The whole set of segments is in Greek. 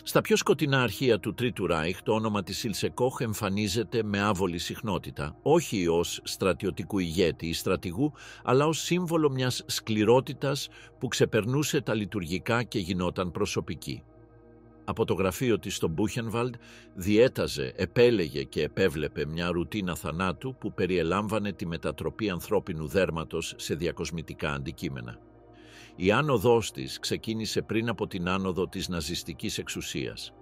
Στα πιο σκοτεινά αρχεία του Τρίτου Ράιχ, το όνομα της Ήλσε Κοχ εμφανίζεται με άβολη συχνότητα, όχι ως στρατιωτικού ηγέτη ή στρατηγού, αλλά ως σύμβολο μιας σκληρότητας που ξεπερνούσε τα λειτουργικά και γινόταν προσωπική. Από το γραφείο της στο Μπούχενβαλντ διέταζε, επέλεγε και επέβλεπε μια ρουτίνα θανάτου που περιελάμβανε τη μετατροπή ανθρώπινου δέρματος σε διακοσμητικά αντικείμενα. Η άνοδός της ξεκίνησε πριν από την άνοδο της ναζιστικής εξουσίας.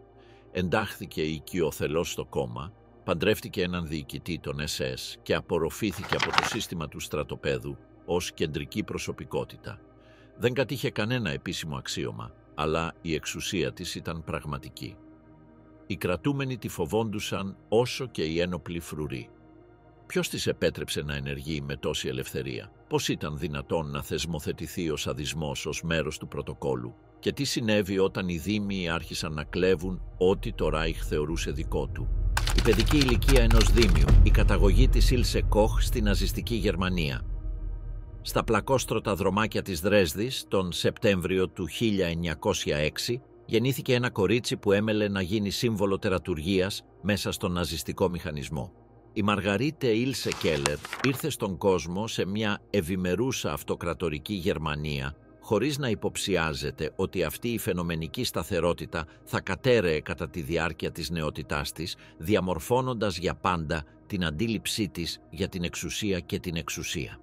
Εντάχθηκε οικειοθελώς στο κόμμα, παντρεύτηκε έναν διοικητή των SS και απορροφήθηκε από το σύστημα του στρατοπέδου ως κεντρική προσωπικότητα. Δεν κατήχε κανένα επίσημο αξίωμα, αλλά η εξουσία της ήταν πραγματική. Οι κρατούμενοι τη φοβόντουσαν όσο και οι ένοπλοι φρουροί. Ποιος της επέτρεψε να ενεργεί με τόση ελευθερία? Πώς ήταν δυνατόν να θεσμοθετηθεί ο σαδισμός ως μέρος του πρωτοκόλου? Και τι συνέβη όταν οι δήμοι άρχισαν να κλέβουν ό,τι το Ράιχ θεωρούσε δικό του? Η παιδική ηλικία ενός δήμιου, η καταγωγή της Ήλσε Κοχ στη ναζιστική Γερμανία. Στα πλακόστρωτα δρομάκια της Δρέσδης, τον Σεπτέμβριο του 1906, γεννήθηκε ένα κορίτσι που έμελε να γίνει σύμβολο τερατουργίας μέσα στον ναζιστικό μηχανισμό. Η Μαργαρίτε Ήλσε Κέλλερ ήρθε στον κόσμο σε μια ευημερούσα αυτοκρατορική Γερμανία, χωρίς να υποψιάζεται ότι αυτή η φαινομενική σταθερότητα θα κατέρεε κατά τη διάρκεια της νεότητάς της, διαμορφώνοντας για πάντα την αντίληψή της για την εξουσία και την εξουσία.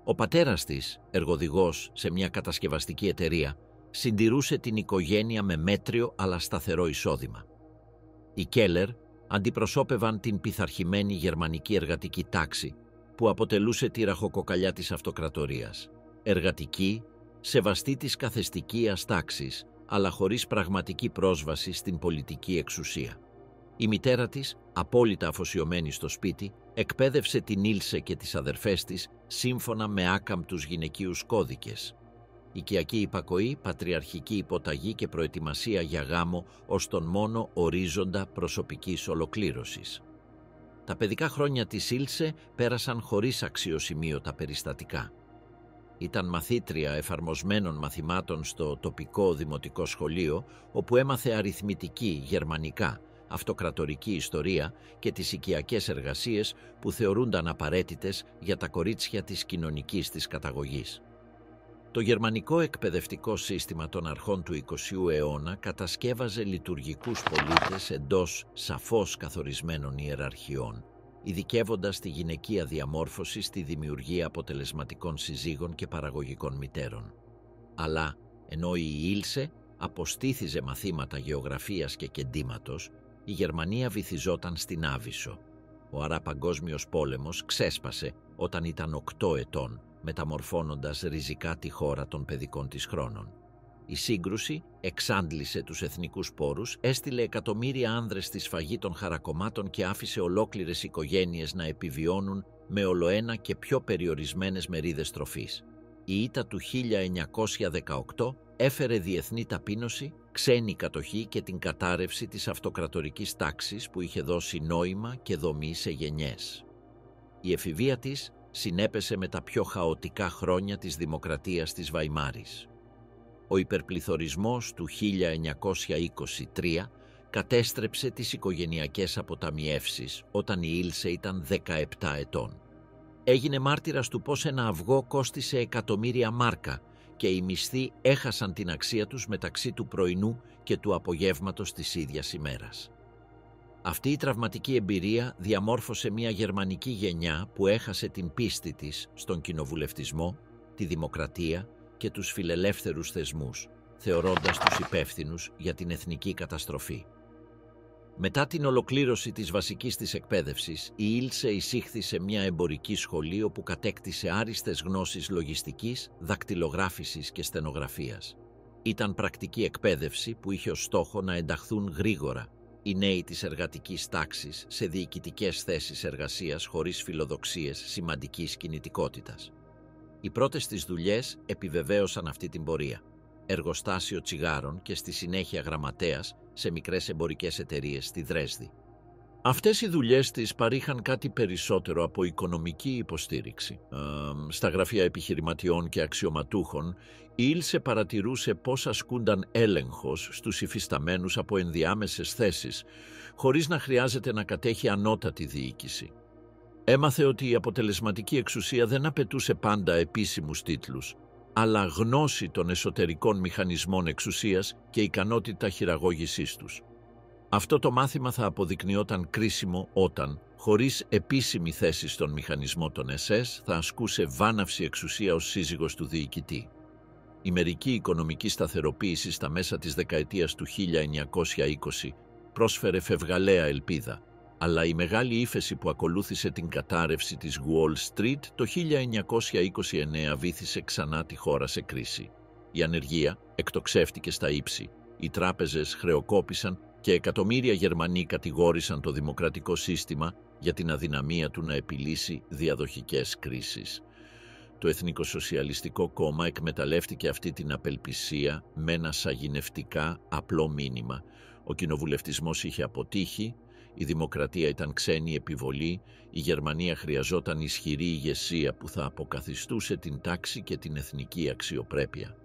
Ο πατέρας της, εργοδηγός σε μια κατασκευαστική εταιρεία, συντηρούσε την οικογένεια με μέτριο αλλά σταθερό εισόδημα. Οι Κέλλερ αντιπροσώπευαν την πειθαρχημένη γερμανική εργατική τάξη που αποτελούσε τη ραχοκοκαλιά της αυτοκρατορίας. Εργατική, σεβαστή της καθεστικίας τάξης, αλλά χωρίς πραγματική πρόσβαση στην πολιτική εξουσία. Η μητέρα της, απόλυτα αφοσιωμένη στο σπίτι, εκπαίδευσε την Ήλσε και τις αδερφές της σύμφωνα με άκαμπτους γυναικείους κώδικες. Οικιακή υπακοή, πατριαρχική υποταγή και προετοιμασία για γάμο ως τον μόνο ορίζοντα προσωπικής ολοκλήρωσης. Τα παιδικά χρόνια της Ήλσε πέρασαν χωρίς αξιοσημείωτα περιστατικά. Ήταν μαθήτρια εφαρμοσμένων μαθημάτων στο τοπικό δημοτικό σχολείο, όπου έμαθε αριθμητική, γερμανικά, αυτοκρατορική ιστορία και τις οικιακές εργασίες που θεωρούνταν απαραίτητες για τα κορίτσια της κοινωνικής της καταγωγής. Το γερμανικό εκπαιδευτικό σύστημα των αρχών του 20ου αιώνα κατασκεύαζε λειτουργικούς πολίτες εντός σαφώς καθορισμένων ιεραρχιών, ειδικεύοντας τη γυναικεία διαμόρφωση στη δημιουργία αποτελεσματικών συζύγων και παραγωγικών μητέρων. Αλλά, ενώ η Ήλσε αποστήθιζε μαθήματα γεωγραφίας και κεντήματος, η Γερμανία βυθιζόταν στην Άβυσσο. Ο Άρα Παγκόσμιος Πόλεμος ξέσπασε όταν ήταν 8 ετών, μεταμορφώνοντας ριζικά τη χώρα των παιδικών της χρόνων. Η σύγκρουση εξάντλησε τους εθνικούς πόρους, έστειλε εκατομμύρια άνδρες στη σφαγή των χαρακομμάτων και άφησε ολόκληρες οικογένειες να επιβιώνουν με ολοένα και πιο περιορισμένες μερίδες τροφής. Η ήττα του 1918 έφερε διεθνή ταπείνωση, ξένη κατοχή και την κατάρρευση της αυτοκρατορικής τάξης που είχε δώσει νόημα και δομή σε γενιές. Η εφηβεία της συνέπεσε με τα πιο χαοτικά χρόνια της δημοκρατίας της Βαϊμάρης. Ο υπερπληθωρισμός του 1923 κατέστρεψε τις οικογενειακές αποταμιεύσεις όταν η Ήλσε ήταν 17 ετών. Έγινε μάρτυρας του πως ένα αυγό κόστισε εκατομμύρια μάρκα και οι μισθοί έχασαν την αξία τους μεταξύ του πρωινού και του απογεύματος της ίδιας ημέρας. Αυτή η τραυματική εμπειρία διαμόρφωσε μια γερμανική γενιά που έχασε την πίστη της στον κοινοβουλευτισμό, τη δημοκρατία και τους φιλελεύθερους θεσμούς, θεωρώντας τους υπεύθυνους για την εθνική καταστροφή. Μετά την ολοκλήρωση της βασικής της εκπαίδευσης, η Ήλσε εισήχθη σε μια εμπορική σχολή όπου κατέκτησε άριστες γνώσεις λογιστικής, δακτυλογράφησης και στενογραφίας. Ήταν πρακτική εκπαίδευση που είχε ως στόχο να ενταχθούν γρήγορα οι νέοι της εργατικής τάξης σε διοικητικές θέσεις εργασίας χωρίς φιλοδοξίες σημαντικής κινητικότητας. Οι πρώτες της δουλειές επιβεβαίωσαν αυτή την πορεία. Εργοστάσιο τσιγάρων και στη συνέχεια γραμματέας σε μικρές εμπορικές εταιρείες στη Δρέσδη. Αυτές οι δουλειές της παρήχαν κάτι περισσότερο από οικονομική υποστήριξη. Στα γραφεία επιχειρηματιών και αξιωματούχων, η Ήλσε παρατηρούσε πώς ασκούνταν έλεγχος στους υφισταμένους από ενδιάμεσες θέσεις, χωρίς να χρειάζεται να κατέχει ανώτατη διοίκηση. Έμαθε ότι η αποτελεσματική εξουσία δεν απαιτούσε πάντα επίσημους τίτλους, αλλά γνώση των εσωτερικών μηχανισμών εξουσίας και ικανότητα χειραγώγησής τους. Αυτό το μάθημα θα αποδεικνυόταν κρίσιμο όταν, χωρίς επίσημη θέση στον μηχανισμό των SS, θα ασκούσε βάναυση εξουσία ως σύζυγος του διοικητή. Η μερική οικονομική σταθεροποίηση στα μέσα της δεκαετίας του 1920 πρόσφερε φευγαλαία ελπίδα, αλλά η μεγάλη ύφεση που ακολούθησε την κατάρρευση της Wall Street το 1929 βύθισε ξανά τη χώρα σε κρίση. Η ανεργία εκτοξεύτηκε στα ύψη, οι τράπεζες χρεοκόπησαν και εκατομμύρια Γερμανοί κατηγόρησαν το δημοκρατικό σύστημα για την αδυναμία του να επιλύσει διαδοχικές κρίσεις. Το Εθνικοσοσιαλιστικό Κόμμα εκμεταλλεύτηκε αυτή την απελπισία με ένα σαγηνευτικά απλό μήνυμα. Ο κοινοβουλευτισμός είχε αποτύχει, η δημοκρατία ήταν ξένη επιβολή, η Γερμανία χρειαζόταν ισχυρή ηγεσία που θα αποκαθιστούσε την τάξη και την εθνική αξιοπρέπεια.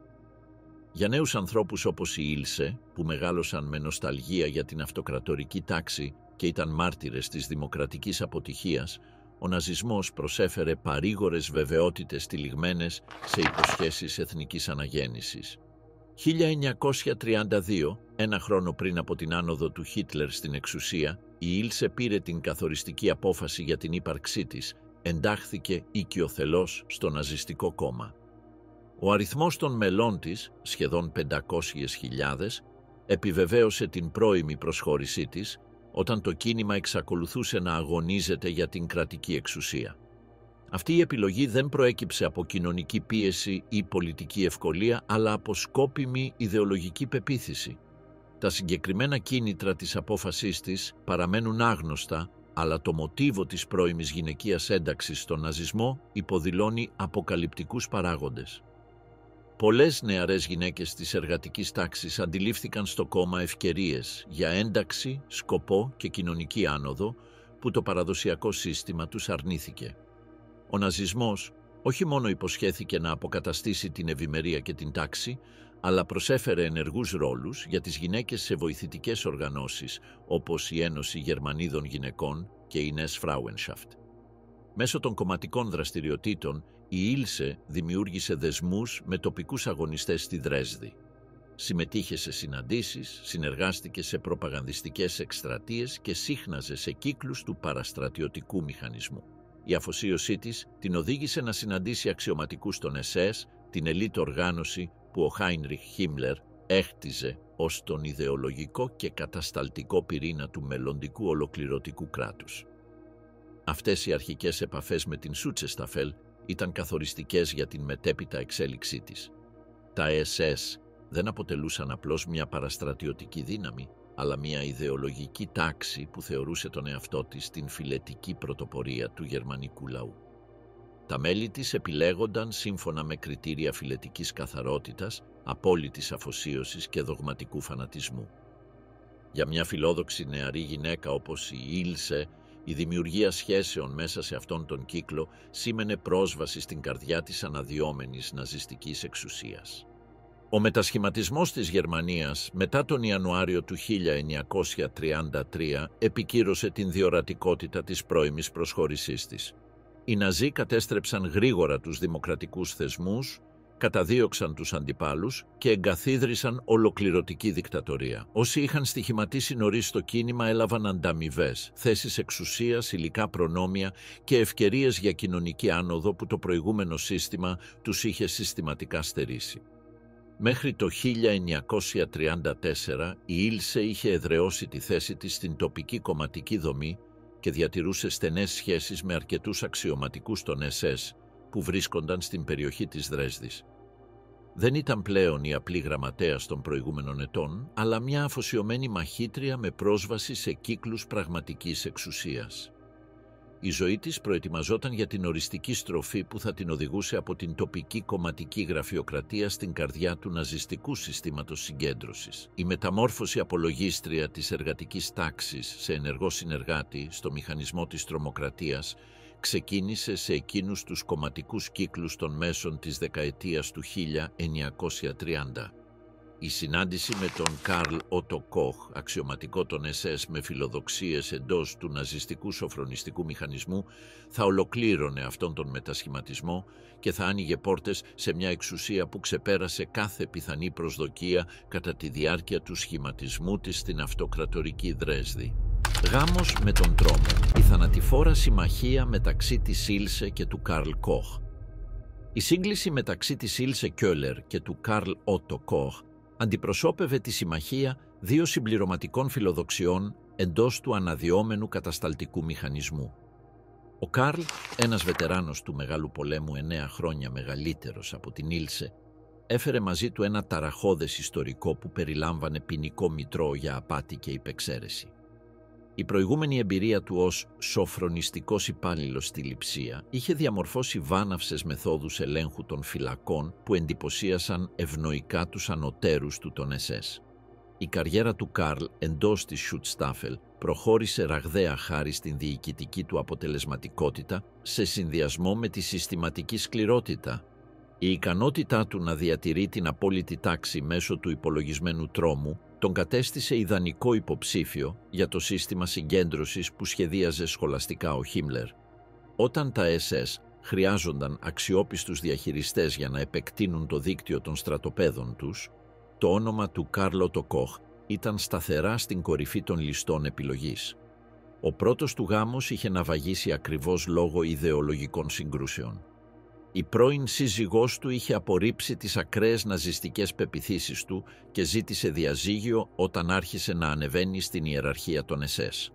Για νέους ανθρώπους όπως η Ήλσε, που μεγάλωσαν με νοσταλγία για την αυτοκρατορική τάξη και ήταν μάρτυρες της δημοκρατικής αποτυχίας, ο ναζισμός προσέφερε παρήγορες βεβαιότητες τυλιγμένες σε υποσχέσεις εθνικής αναγέννησης. 1932, ένα χρόνο πριν από την άνοδο του Χίτλερ στην εξουσία, η Ήλσε πήρε την καθοριστική απόφαση για την ύπαρξή της, εντάχθηκε οικειοθελώς στο ναζιστικό κόμμα. Ο αριθμός των μελών της, σχεδόν 500.000, επιβεβαίωσε την πρώιμη προσχώρησή της, όταν το κίνημα εξακολουθούσε να αγωνίζεται για την κρατική εξουσία. Αυτή η επιλογή δεν προέκυψε από κοινωνική πίεση ή πολιτική ευκολία, αλλά από σκόπιμη ιδεολογική πεποίθηση. Τα συγκεκριμένα κίνητρα της απόφασής της παραμένουν άγνωστα, αλλά το μοτίβο της πρώιμης γυναικείας ένταξης στον ναζισμό υποδηλώνει αποκαλυπτικούς παράγοντες. Πολλές νεαρές γυναίκες της εργατικής τάξης αντιλήφθηκαν στο κόμμα ευκαιρίες για ένταξη, σκοπό και κοινωνική άνοδο που το παραδοσιακό σύστημα τους αρνήθηκε. Ο ναζισμός όχι μόνο υποσχέθηκε να αποκαταστήσει την ευημερία και την τάξη, αλλά προσέφερε ενεργούς ρόλους για τις γυναίκες σε βοηθητικές οργανώσεις όπως η Ένωση Γερμανίδων Γυναικών και η Nes Frauenschaft. Μέσω των κομματικών δραστηριοτήτων, η Ήλσε δημιούργησε δεσμούς με τοπικούς αγωνιστές στη Δρέσδη. Συμμετείχε σε συναντήσεις, συνεργάστηκε σε προπαγανδιστικές εκστρατείες και σύχναζε σε κύκλους του παραστρατιωτικού μηχανισμού. Η αφοσίωσή της την οδήγησε να συναντήσει αξιωματικούς των SS, την ελίτ οργάνωση που ο Χάινριχ Χίμλερ έχτιζε ως τον ιδεολογικό και κατασταλτικό πυρήνα του μελλοντικού ολοκληρωτικού κράτους. Αυτές οι αρχικές επαφές με την Σούτσεσταφέλ ήταν καθοριστικές για την μετέπειτα εξέλιξή της. Τα SS δεν αποτελούσαν απλώς μια παραστρατιωτική δύναμη, αλλά μια ιδεολογική τάξη που θεωρούσε τον εαυτό της την φιλετική πρωτοπορία του γερμανικού λαού. Τα μέλη της επιλέγονταν σύμφωνα με κριτήρια φιλετικής καθαρότητας, απόλυτης αφοσίωσης και δογματικού φανατισμού. Για μια φιλόδοξη νεαρή γυναίκα όπως η Ήλσε, η δημιουργία σχέσεων μέσα σε αυτόν τον κύκλο σήμαινε πρόσβαση στην καρδιά της αναδυόμενης ναζιστικής εξουσίας. Ο μετασχηματισμός της Γερμανίας μετά τον Ιανουάριο του 1933 επικύρωσε την διορατικότητα της πρώιμης προσχώρησής της. Οι Ναζί κατέστρεψαν γρήγορα τους δημοκρατικούς θεσμούς, καταδίωξαν τους αντιπάλους και εγκαθίδρυσαν ολοκληρωτική δικτατορία. Όσοι είχαν στοιχηματίσει νωρίς στο κίνημα έλαβαν ανταμοιβές, θέσεις εξουσίας, υλικά προνόμια και ευκαιρίες για κοινωνική άνοδο που το προηγούμενο σύστημα τους είχε συστηματικά στερήσει. Μέχρι το 1934 η Ήλσε είχε εδραιώσει τη θέση της στην τοπική κομματική δομή και διατηρούσε στενές σχέσεις με αρκετούς αξιωματικούς των SS που βρίσκονταν στην περιοχή της Δρέσδης. Δεν ήταν πλέον η απλή γραμματέας των προηγούμενων ετών, αλλά μια αφοσιωμένη μαχήτρια με πρόσβαση σε κύκλους πραγματικής εξουσίας. Η ζωή της προετοιμαζόταν για την οριστική στροφή που θα την οδηγούσε από την τοπική κομματική γραφειοκρατία στην καρδιά του ναζιστικού συστήματος συγκέντρωσης. Η μεταμόρφωση από λογίστρια της εργατικής τάξης σε ενεργό συνεργάτη στο μηχανισμό της τρομοκρατίας ξεκίνησε σε εκείνους τους κομματικούς κύκλους των μέσων της δεκαετίας του 1930. Η συνάντηση με τον Καρλ Ότο Κοχ, αξιωματικό των SS με φιλοδοξίες εντός του ναζιστικού σοφρονιστικού μηχανισμού, θα ολοκλήρωνε αυτόν τον μετασχηματισμό και θα άνοιγε πόρτες σε μια εξουσία που ξεπέρασε κάθε πιθανή προσδοκία κατά τη διάρκεια του σχηματισμού της στην αυτοκρατορική Δρέσδη. Γάμος με τον τρόμο, η θανατηφόρα συμμαχία μεταξύ της Ήλσε και του Καρλ Κοχ. Η σύγκληση μεταξύ της Ήλσε Κιόλερ και του Καρλ Ότο Κοχ αντιπροσώπευε τη συμμαχία δύο συμπληρωματικών φιλοδοξιών εντός του αναδυόμενου κατασταλτικού μηχανισμού. Ο Καρλ, ένας βετεράνος του Μεγάλου Πολέμου 9 χρόνια μεγαλύτερος από την Ήλσε, έφερε μαζί του ένα ταραχώδες ιστορικό που περιλάμβανε ποινικό μητρό για απάτη και υπεξαίρεση. Η προηγούμενη εμπειρία του ως σοφρονιστικός υπάλληλος στη Λειψία είχε διαμορφώσει βάναυσες μεθόδους ελέγχου των φυλακών που εντυπωσίασαν ευνοϊκά τους ανωτέρους του των SS. Η καριέρα του Καρλ εντός της Schutzstaffel προχώρησε ραγδαία χάρη στην διοικητική του αποτελεσματικότητα σε συνδυασμό με τη συστηματική σκληρότητα. Η ικανότητά του να διατηρεί την απόλυτη τάξη μέσω του υπολογισμένου τρόμου τον κατέστησε ιδανικό υποψήφιο για το σύστημα συγκέντρωσης που σχεδίαζε σχολαστικά ο Χίμλερ. Όταν τα SS χρειάζονταν αξιόπιστους διαχειριστές για να επεκτείνουν το δίκτυο των στρατοπέδων τους, το όνομα του Καρλ Ότο Κοχ ήταν σταθερά στην κορυφή των ληστών επιλογής. Ο πρώτος του γάμος είχε ναυαγήσει ακριβώς λόγω ιδεολογικών συγκρούσεων. Η πρώην σύζυγός του είχε απορρίψει τις ακραίες ναζιστικές πεποιθήσεις του και ζήτησε διαζύγιο όταν άρχισε να ανεβαίνει στην ιεραρχία των SS.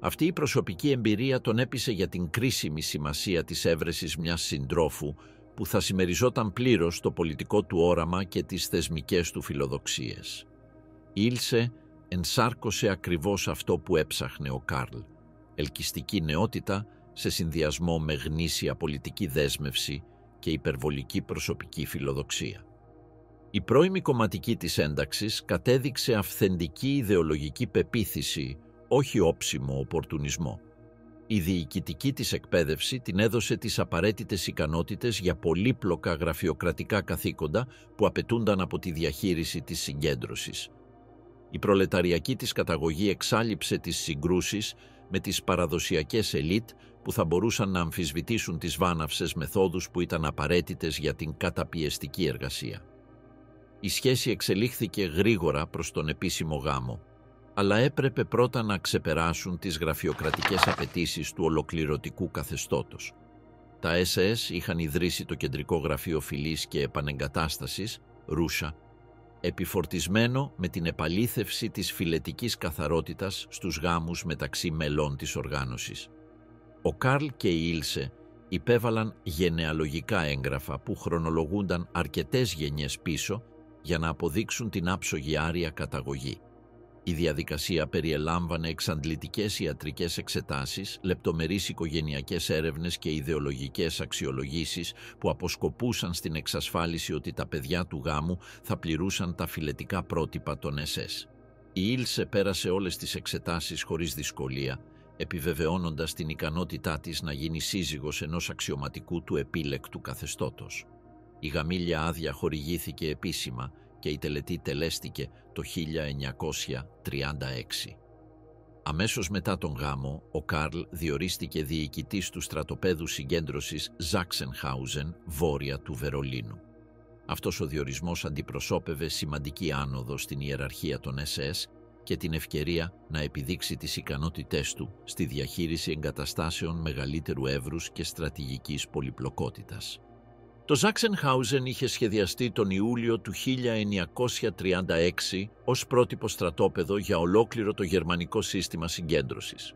Αυτή η προσωπική εμπειρία τον έπεισε για την κρίσιμη σημασία της έβρεσης μιας συντρόφου που θα συμμεριζόταν πλήρως το πολιτικό του όραμα και τις θεσμικές του φιλοδοξίες. Η Ήλσε ενσάρκωσε ακριβώς αυτό που έψαχνε ο Καρλ, ελκυστική νεότητα σε συνδυασμό με γνήσια πολιτική δέσμευση και υπερβολική προσωπική φιλοδοξία. Η πρώιμη κομματική της ένταξης κατέδειξε αυθεντική ιδεολογική πεποίθηση, όχι όψιμο οπορτουνισμό. Η διοικητική της εκπαίδευση την έδωσε τις απαραίτητες ικανότητες για πολύπλοκα γραφειοκρατικά καθήκοντα που απαιτούνταν από τη διαχείριση της συγκέντρωσης. Η προλεταριακή της καταγωγή εξάλειψε τις συγκρούσεις με τις παραδοσιακές ελίτ που θα μπορούσαν να αμφισβητήσουν τις βάναυσες μεθόδους που ήταν απαραίτητες για την καταπιεστική εργασία. Η σχέση εξελίχθηκε γρήγορα προς τον επίσημο γάμο, αλλά έπρεπε πρώτα να ξεπεράσουν τις γραφειοκρατικές απαιτήσεις του ολοκληρωτικού καθεστώτος. Τα SS είχαν ιδρύσει το Κεντρικό Γραφείο Φυλής και Επανεγκατάστασης, Ρούσα, επιφορτισμένο με την επαλήθευση της φυλετικής καθαρότητας στους γάμους μεταξύ μελών της οργάνωσης. Ο Καρλ και η Ήλσε υπέβαλαν γενεαλογικά έγγραφα που χρονολογούνταν αρκετές γενιές πίσω για να αποδείξουν την άψογη άρια καταγωγή. Η διαδικασία περιελάμβανε εξαντλητικές ιατρικές εξετάσεις, λεπτομερείς οικογενειακές έρευνες και ιδεολογικές αξιολογήσεις που αποσκοπούσαν στην εξασφάλιση ότι τα παιδιά του γάμου θα πληρούσαν τα φυλετικά πρότυπα των SS. Η Ήλσε πέρασε όλες τις εξετάσεις χωρίς δυσκολία, επιβεβαιώνοντας την ικανότητά της να γίνει σύζυγος ενός αξιωματικού του επίλεκτου καθεστώτος. Η γαμήλια άδεια χορηγήθηκε επίσημα και η τελετή τελέστηκε το 1936. Αμέσως μετά τον γάμο, ο Καρλ διορίστηκε διοικητής του στρατοπέδου συγκέντρωσης Ζάξενχάουζεν, βόρεια του Βερολίνου. Αυτός ο διορισμός αντιπροσώπευε σημαντική άνοδο στην ιεραρχία των SS και την ευκαιρία να επιδείξει τις ικανότητές του στη διαχείριση εγκαταστάσεων μεγαλύτερου εύρους και στρατηγικής πολυπλοκότητας. Το Ζάξενχάουζεν είχε σχεδιαστεί τον Ιούλιο του 1936 ως πρότυπο στρατόπεδο για ολόκληρο το γερμανικό σύστημα συγκέντρωσης.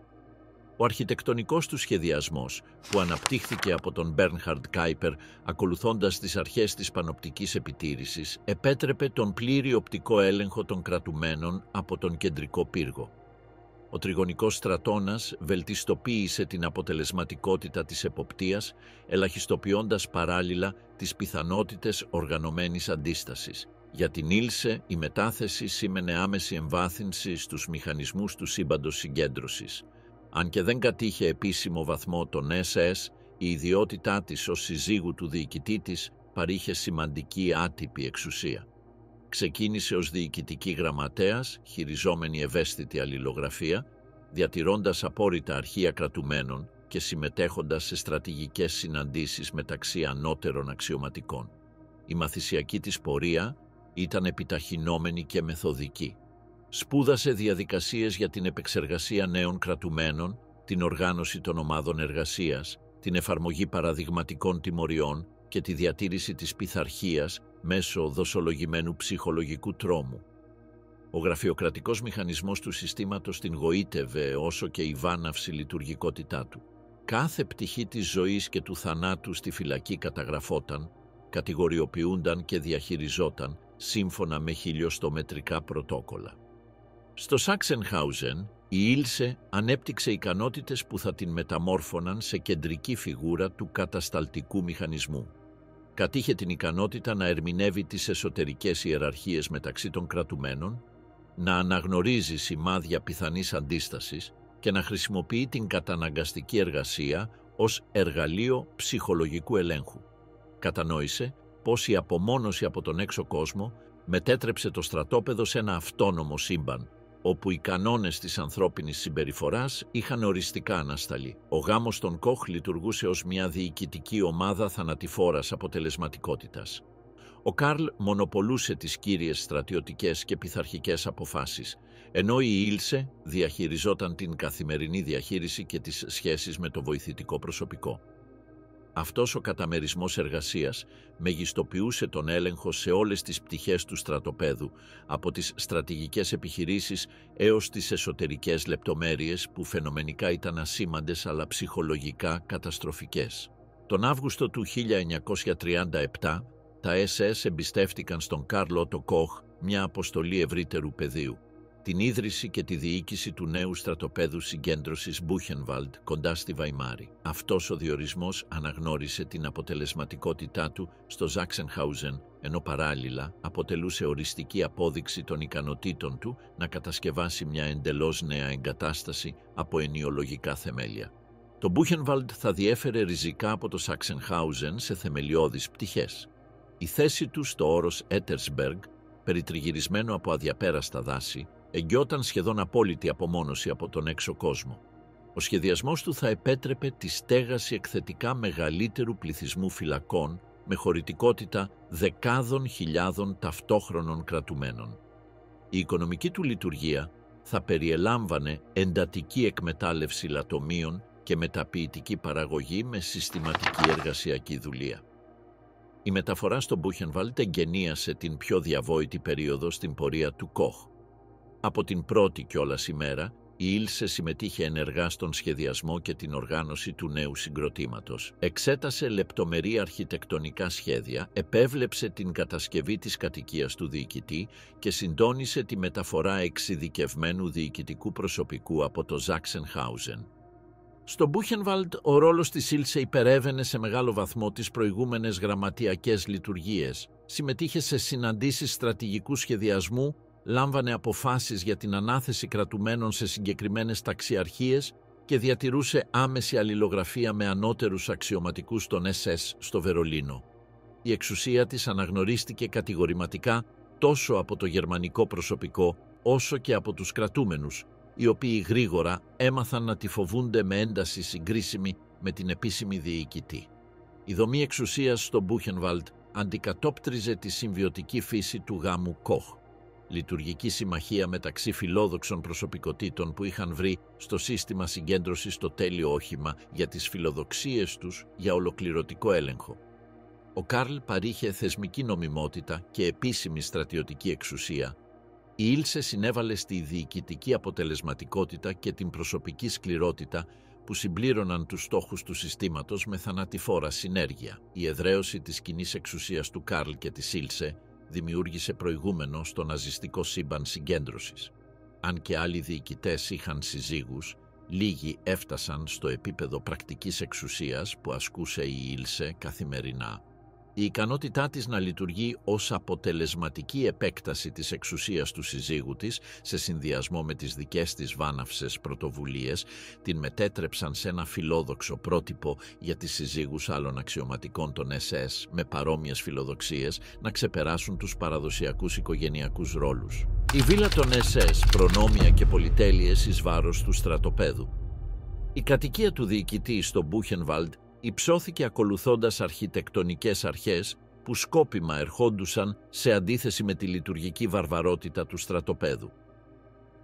Ο αρχιτεκτονικός του σχεδιασμός, που αναπτύχθηκε από τον Μπέρνχαρντ Κάιπερ ακολουθώντας τις αρχές της πανοπτικής επιτήρησης, επέτρεπε τον πλήρη οπτικό έλεγχο των κρατουμένων από τον κεντρικό πύργο. Ο τριγωνικός στρατώνας βελτιστοποίησε την αποτελεσματικότητα της εποπτείας, ελαχιστοποιώντας παράλληλα τις πιθανότητες οργανωμένης αντίστασης. Για την Ήλσε, η μετάθεση σήμαινε άμεση εμβάθυνση στους μηχανισμούς του σύμπαντος συγκέντρωσης. Αν και δεν κατήχε επίσημο βαθμό των SS, η ιδιότητά της ως συζύγου του διοικητή της παρήχε σημαντική άτυπη εξουσία. Ξεκίνησε ως διοικητική γραμματέας, χειριζόμενη ευαίσθητη αλληλογραφία, διατηρώντας απόρριτα αρχεία κρατουμένων και συμμετέχοντας σε στρατηγικές συναντήσεις μεταξύ ανώτερων αξιωματικών. Η μαθησιακή της πορεία ήταν επιταχυνόμενη και μεθοδική. Σπούδασε διαδικασίες για την επεξεργασία νέων κρατουμένων, την οργάνωση των ομάδων εργασίας, την εφαρμογή παραδειγματικών τιμωριών και τη διατήρηση της πειθαρχίας μέσω δοσολογημένου ψυχολογικού τρόμου. Ο γραφειοκρατικός μηχανισμός του συστήματος την γοήτευε όσο και η βάναυση λειτουργικότητά του. Κάθε πτυχή της ζωής και του θανάτου στη φυλακή καταγραφόταν, κατηγοριοποιούνταν και διαχειριζόταν σύμφωνα με χιλιοστομετρικά πρωτόκολλα. Στο Σάξενχάουζεν, η Ήλσε ανέπτυξε ικανότητες που θα την μεταμόρφωναν σε κεντρική φιγούρα του κατασταλτικού μηχανισμού. Κατήχε την ικανότητα να ερμηνεύει τις εσωτερικές ιεραρχίες μεταξύ των κρατουμένων, να αναγνωρίζει σημάδια πιθανής αντίστασης και να χρησιμοποιεί την καταναγκαστική εργασία ως εργαλείο ψυχολογικού ελέγχου. Κατανόησε πως η απομόνωση από τον έξω κόσμο μετέτρεψε το στρατόπεδο σε ένα αυτόνομο σύμπαν, όπου οι κανόνες της ανθρώπινης συμπεριφοράς είχαν οριστικά ανασταλεί. Ο γάμος των Κοχ λειτουργούσε ως μια διοικητική ομάδα θανατηφόρας αποτελεσματικότητας. Ο Καρλ μονοπολούσε τις κύριες στρατιωτικές και πειθαρχικές αποφάσεις, ενώ η Ήλσε διαχειριζόταν την καθημερινή διαχείριση και τις σχέσεις με το βοηθητικό προσωπικό. Αυτός ο καταμερισμός εργασίας μεγιστοποιούσε τον έλεγχο σε όλες τις πτυχές του στρατοπέδου, από τις στρατηγικές επιχειρήσεις έως τις εσωτερικές λεπτομέρειες που φαινομενικά ήταν ασήμαντες αλλά ψυχολογικά καταστροφικές. Τον Αύγουστο του 1937, τα SS εμπιστεύτηκαν στον Καρλ Ότο Κοχ μια αποστολή ευρύτερου πεδίου, την ίδρυση και τη διοίκηση του νέου στρατοπέδου συγκέντρωσης Μπούχενβαλντ κοντά στη Βαϊμάρη. Αυτός ο διορισμός αναγνώρισε την αποτελεσματικότητά του στο Σάξενχάουζεν, ενώ παράλληλα αποτελούσε οριστική απόδειξη των ικανοτήτων του να κατασκευάσει μια εντελώς νέα εγκατάσταση από ενιολογικά θεμέλια. Το Μπούχενβαλντ θα διέφερε ριζικά από το Σάξενχάουζεν σε θεμελιώδεις πτυχές. Η θέση του στο όρος Έτερσμπεργκ, περιτριγυρισμένο από αδιαπέραστα δάση, εγγιόταν σχεδόν απόλυτη απομόνωση από τον έξω κόσμο. Ο σχεδιασμός του θα επέτρεπε τη στέγαση εκθετικά μεγαλύτερου πληθυσμού φυλακών με χωρητικότητα δεκάδων χιλιάδων ταυτόχρονων κρατουμένων. Η οικονομική του λειτουργία θα περιελάμβανε εντατική εκμετάλλευση λατομείων και μεταποιητική παραγωγή με συστηματική εργασιακή δουλεία. Η μεταφορά στο Μπούχενβαλντ εγγενίασε την πιο διαβόητη περίοδο στην πορεία του Κοχ. Από την πρώτη κιόλας ημέρα, η Ήλσε συμμετείχε ενεργά στον σχεδιασμό και την οργάνωση του νέου συγκροτήματος. Εξέτασε λεπτομερή αρχιτεκτονικά σχέδια, επέβλεψε την κατασκευή της κατοικίας του διοικητή και συντόνισε τη μεταφορά εξειδικευμένου διοικητικού προσωπικού από το Σάξενχάουζεν. Στο Μπούχενβαλντ, ο ρόλος της Ήλσε υπερέβαινε σε μεγάλο βαθμό τις προηγούμενες γραμματιακές λειτουργίες. Συμμετείχε σε συναντήσεις στρατηγικού σχεδιασμού, λάμβανε αποφάσεις για την ανάθεση κρατουμένων σε συγκεκριμένες ταξιαρχίες και διατηρούσε άμεση αλληλογραφία με ανώτερους αξιωματικούς των SS στο Βερολίνο. Η εξουσία της αναγνωρίστηκε κατηγορηματικά τόσο από το γερμανικό προσωπικό όσο και από τους κρατούμενους, οι οποίοι γρήγορα έμαθαν να τη φοβούνται με ένταση συγκρίσιμη με την επίσημη διοικητή. Η δομή εξουσίας στο Μπούχενβαλντ αντικατόπτριζε τη συμβιωτική φύση του γάμου Κοχ, λειτουργική συμμαχία μεταξύ φιλόδοξων προσωπικότητων που είχαν βρει στο σύστημα συγκέντρωσης το τέλειο όχημα για τις φιλοδοξίες τους για ολοκληρωτικό έλεγχο. Ο Καρλ παρήχε θεσμική νομιμότητα και επίσημη στρατιωτική εξουσία. Η Ήλσε συνέβαλε στη διοικητική αποτελεσματικότητα και την προσωπική σκληρότητα που συμπλήρωναν τους στόχους του συστήματος με θανατηφόρα συνέργεια. Η εδραίωση της κοινής εξουσίας του Καρλ και της Ήλσε δημιούργησε προηγούμενο στο ναζιστικό σύμπαν συγκέντρωσης. Αν και άλλοι διοικητές είχαν συζύγους, λίγοι έφτασαν στο επίπεδο πρακτικής εξουσίας που ασκούσε η Ήλσε καθημερινά. Η ικανότητά της να λειτουργεί ως αποτελεσματική επέκταση της εξουσίας του συζύγου της, σε συνδυασμό με τις δικές της βάναυσες πρωτοβουλίες, την μετέτρεψαν σε ένα φιλόδοξο πρότυπο για τις συζύγους άλλων αξιωματικών των SS με παρόμοιες φιλοδοξίες να ξεπεράσουν τους παραδοσιακούς οικογενειακούς ρόλους. Η βίλα των SS, προνόμια και πολυτέλειες εις βάρος του στρατοπέδου. Η κατοικία του διοικητή στο Μπούχενβαλντ υψώθηκε ακολουθώντας αρχιτεκτονικές αρχές που σκόπιμα ερχόντουσαν σε αντίθεση με τη λειτουργική βαρβαρότητα του στρατοπέδου.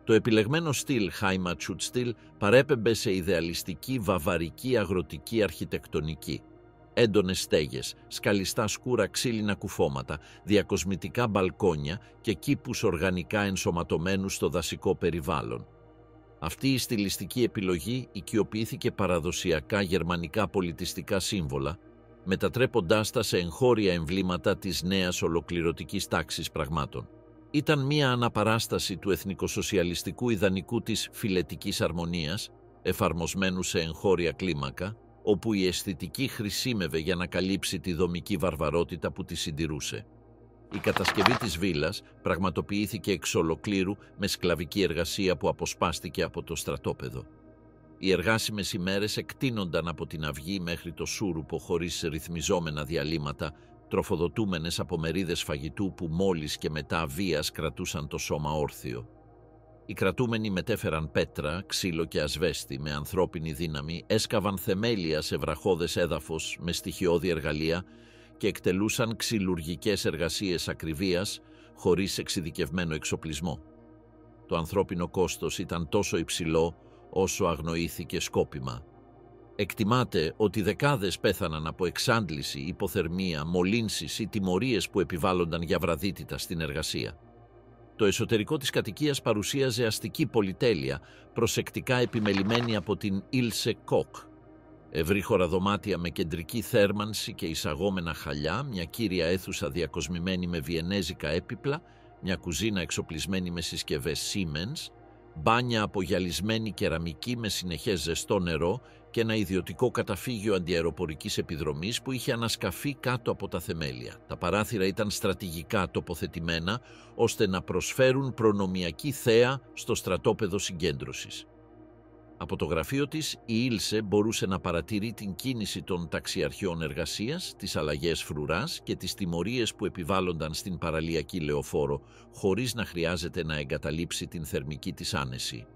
Το επιλεγμένο στυλ Heimatschutzstil παρέπεμπε σε ιδεαλιστική βαβαρική αγροτική αρχιτεκτονική. Έντονες στέγες, σκαλιστά σκούρα ξύλινα κουφώματα, διακοσμητικά μπαλκόνια και κήπους οργανικά ενσωματωμένους στο δασικό περιβάλλον. Αυτή η στιλιστική επιλογή οικειοποιήθηκε παραδοσιακά γερμανικά πολιτιστικά σύμβολα, μετατρέποντάς τα σε εγχώρια εμβλήματα της νέας ολοκληρωτικής τάξης πραγμάτων. Ήταν μία αναπαράσταση του εθνικοσοσιαλιστικού ιδανικού της φιλετικής αρμονίας, εφαρμοσμένου σε εγχώρια κλίμακα, όπου η αισθητική χρησίμευε για να καλύψει τη δομική βαρβαρότητα που τη συντηρούσε. Η κατασκευή της βίλας πραγματοποιήθηκε εξ ολοκλήρου με σκλαβική εργασία που αποσπάστηκε από το στρατόπεδο. Οι εργάσιμες ημέρες εκτείνονταν από την αυγή μέχρι το σούρουπο χωρίς ρυθμιζόμενα διαλύματα, τροφοδοτούμενες από μερίδες φαγητού που μόλις και μετά βίας κρατούσαν το σώμα όρθιο. Οι κρατούμενοι μετέφεραν πέτρα, ξύλο και ασβέστη με ανθρώπινη δύναμη, έσκαβαν θεμέλια σε βραχώδες έδαφος με στοιχειώδη εργαλεία και εκτελούσαν ξυλουργικές εργασίες ακριβίας χωρίς εξειδικευμένο εξοπλισμό. Το ανθρώπινο κόστος ήταν τόσο υψηλό όσο αγνοήθηκε σκόπιμα. Εκτιμάται ότι δεκάδες πέθαναν από εξάντληση, υποθερμία, μολύνσεις ή τιμωρίες που επιβάλλονταν για βραδύτητα στην εργασία. Το εσωτερικό της κατοικίας παρουσίαζε αστική πολυτέλεια, προσεκτικά επιμελημένη από την Ilse Koch. Ευρύχωρα δωμάτια με κεντρική θέρμανση και εισαγόμενα χαλιά, μια κύρια αίθουσα διακοσμημένη με βιενέζικα έπιπλα, μια κουζίνα εξοπλισμένη με συσκευές Siemens, μπάνια από γυαλισμένη κεραμική με συνεχές ζεστό νερό και ένα ιδιωτικό καταφύγιο αντιαεροπορικής επιδρομής που είχε ανασκαφεί κάτω από τα θεμέλια. Τα παράθυρα ήταν στρατηγικά τοποθετημένα ώστε να προσφέρουν προνομιακή θέα στο στρατόπεδο συγκέντρωσης. Από το γραφείο της, η Ήλσε μπορούσε να παρατηρεί την κίνηση των ταξιαρχιών εργασίας, τις αλλαγές φρουράς και τις τιμωρίες που επιβάλλονταν στην παραλιακή λεωφόρο, χωρίς να χρειάζεται να εγκαταλείψει την θερμική της άνεση.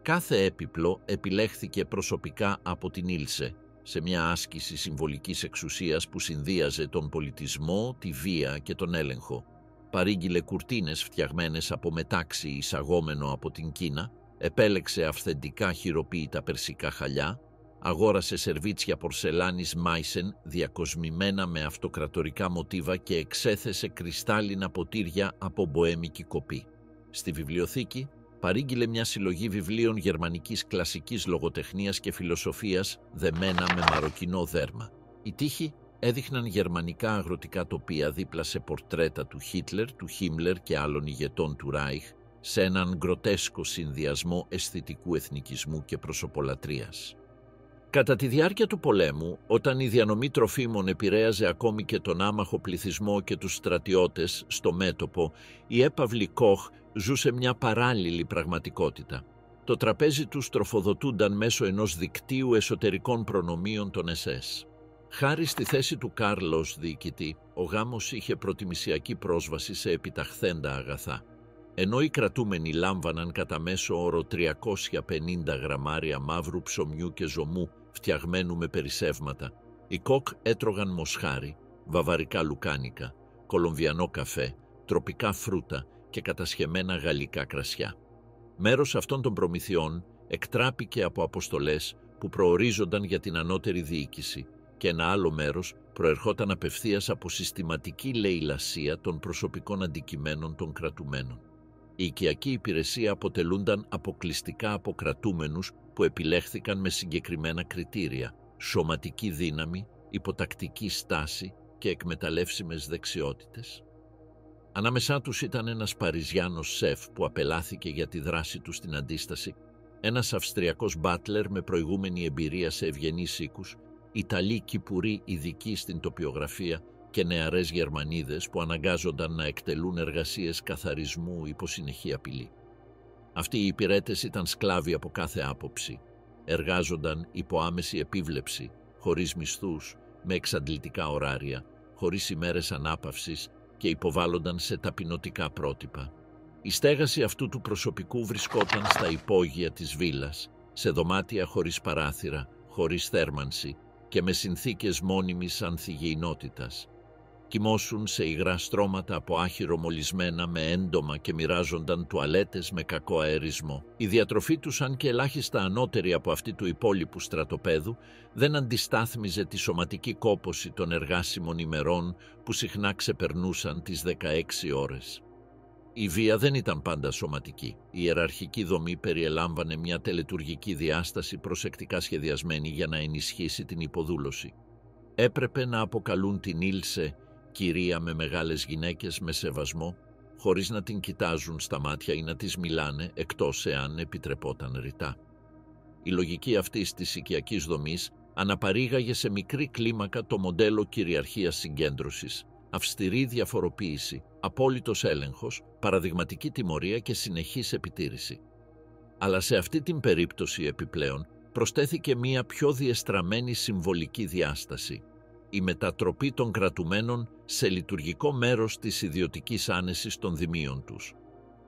Κάθε έπιπλο επιλέχθηκε προσωπικά από την Ήλσε, σε μια άσκηση συμβολικής εξουσίας που συνδύαζε τον πολιτισμό, τη βία και τον έλεγχο. Παρήγγειλε κουρτίνες φτιαγμένες από μετάξι εισαγόμενο από την Κίνα, επέλεξε αυθεντικά χειροποίητα περσικά χαλιά, αγόρασε σερβίτσια πορσελάνης Μάισεν διακοσμημένα με αυτοκρατορικά μοτίβα και εξέθεσε κρυστάλλινα ποτήρια από μποέμικη κοπή. Στη βιβλιοθήκη παρήγγειλε μια συλλογή βιβλίων γερμανικής κλασικής λογοτεχνίας και φιλοσοφίας δεμένα με μαροκινό δέρμα. Οι τοίχοι έδειχναν γερμανικά αγροτικά τοπία δίπλα σε πορτρέτα του Χίτλερ, του Χίμλερ και άλλων ηγετών του Ράιχ, σε έναν γκροτέσκο συνδυασμό αισθητικού εθνικισμού και προσωπολατρίας. Κατά τη διάρκεια του πολέμου, όταν η διανομή τροφίμων επηρέαζε ακόμη και τον άμαχο πληθυσμό και τους στρατιώτες στο μέτωπο, η έπαυλη Κοχ ζούσε μια παράλληλη πραγματικότητα. Το τραπέζι τους τροφοδοτούνταν μέσω ενός δικτύου εσωτερικών προνομίων των SS. Χάρη στη θέση του Κάρλ ως διοικητή, ο γάμος είχε προτιμησιακή πρόσβαση σε επιταχθέντα αγαθά. Ενώ οι κρατούμενοι λάμβαναν κατά μέσο όρο 350 γραμμάρια μαύρου ψωμιού και ζωμού φτιαγμένου με περισσεύματα, οι Κοκ έτρωγαν μοσχάρι, βαβαρικά λουκάνικα, κολομβιανό καφέ, τροπικά φρούτα και κατασχεμένα γαλλικά κρασιά. Μέρος αυτών των προμηθειών εκτράπηκε από αποστολές που προορίζονταν για την ανώτερη διοίκηση και ένα άλλο μέρος προερχόταν απευθείας από συστηματική λαιλασία των προσωπικών αντικειμένων των κρατουμένων. Η οικιακή υπηρεσία αποτελούνταν αποκλειστικά από κρατούμενους που επιλέχθηκαν με συγκεκριμένα κριτήρια, σωματική δύναμη, υποτακτική στάση και εκμεταλλεύσιμες δεξιότητες. Ανάμεσά τους ήταν ένας Παριζιάνος σεφ που απελάθηκε για τη δράση του στην αντίσταση, ένας Αυστριακός μπάτλερ με προηγούμενη εμπειρία σε ευγενείς οίκους, Ιταλοί Κυπουροί ειδικοί στην τοπιογραφία και νεαρές Γερμανίδες που αναγκάζονταν να εκτελούν εργασίες καθαρισμού υπό συνεχή απειλή. Αυτοί οι υπηρέτες ήταν σκλάβοι από κάθε άποψη. Εργάζονταν υπό άμεση επίβλεψη, χωρίς μισθούς, με εξαντλητικά ωράρια, χωρίς ημέρες ανάπαυσης και υποβάλλονταν σε ταπεινωτικά πρότυπα. Η στέγαση αυτού του προσωπικού βρισκόταν στα υπόγεια της βίλας, σε δωμάτια χωρίς παράθυρα, χωρίς θέρμανση και με συνθήκες μόνιμης ανθυγιεινότητας. Κοιμώσουν σε υγρά στρώματα από άχυρο μολυσμένα με έντομα και μοιράζονταν τουαλέτες με κακό αερισμό. Η διατροφή τους, αν και ελάχιστα ανώτερη από αυτή του υπόλοιπου στρατοπέδου, δεν αντιστάθμιζε τη σωματική κόπωση των εργάσιμων ημερών που συχνά ξεπερνούσαν τις 16 ώρες. Η βία δεν ήταν πάντα σωματική. Η ιεραρχική δομή περιελάμβανε μια τελετουργική διάσταση προσεκτικά σχεδιασμένη για να ενισχύσει την υποδούλωση. Έπρεπε να αποκαλούν την Ήλσε κυρία με μεγάλες γυναίκες με σεβασμό, χωρίς να την κοιτάζουν στα μάτια ή να τις μιλάνε, εκτός εάν επιτρεπόταν ρητά. Η λογική αυτής της οικιακής δομής αναπαρήγαγε σε μικρή κλίμακα το μοντέλο κυριαρχίας συγκέντρωσης, αυστηρή διαφοροποίηση, απόλυτος έλεγχος, παραδειγματική τιμωρία και συνεχής επιτήρηση. Αλλά σε αυτή την περίπτωση επιπλέον προσθέθηκε μία πιο διεστραμμένη συμβολική διάσταση, η μετατροπή των κρατουμένων σε λειτουργικό μέρος της ιδιωτικής άνεσης των δημίων τους.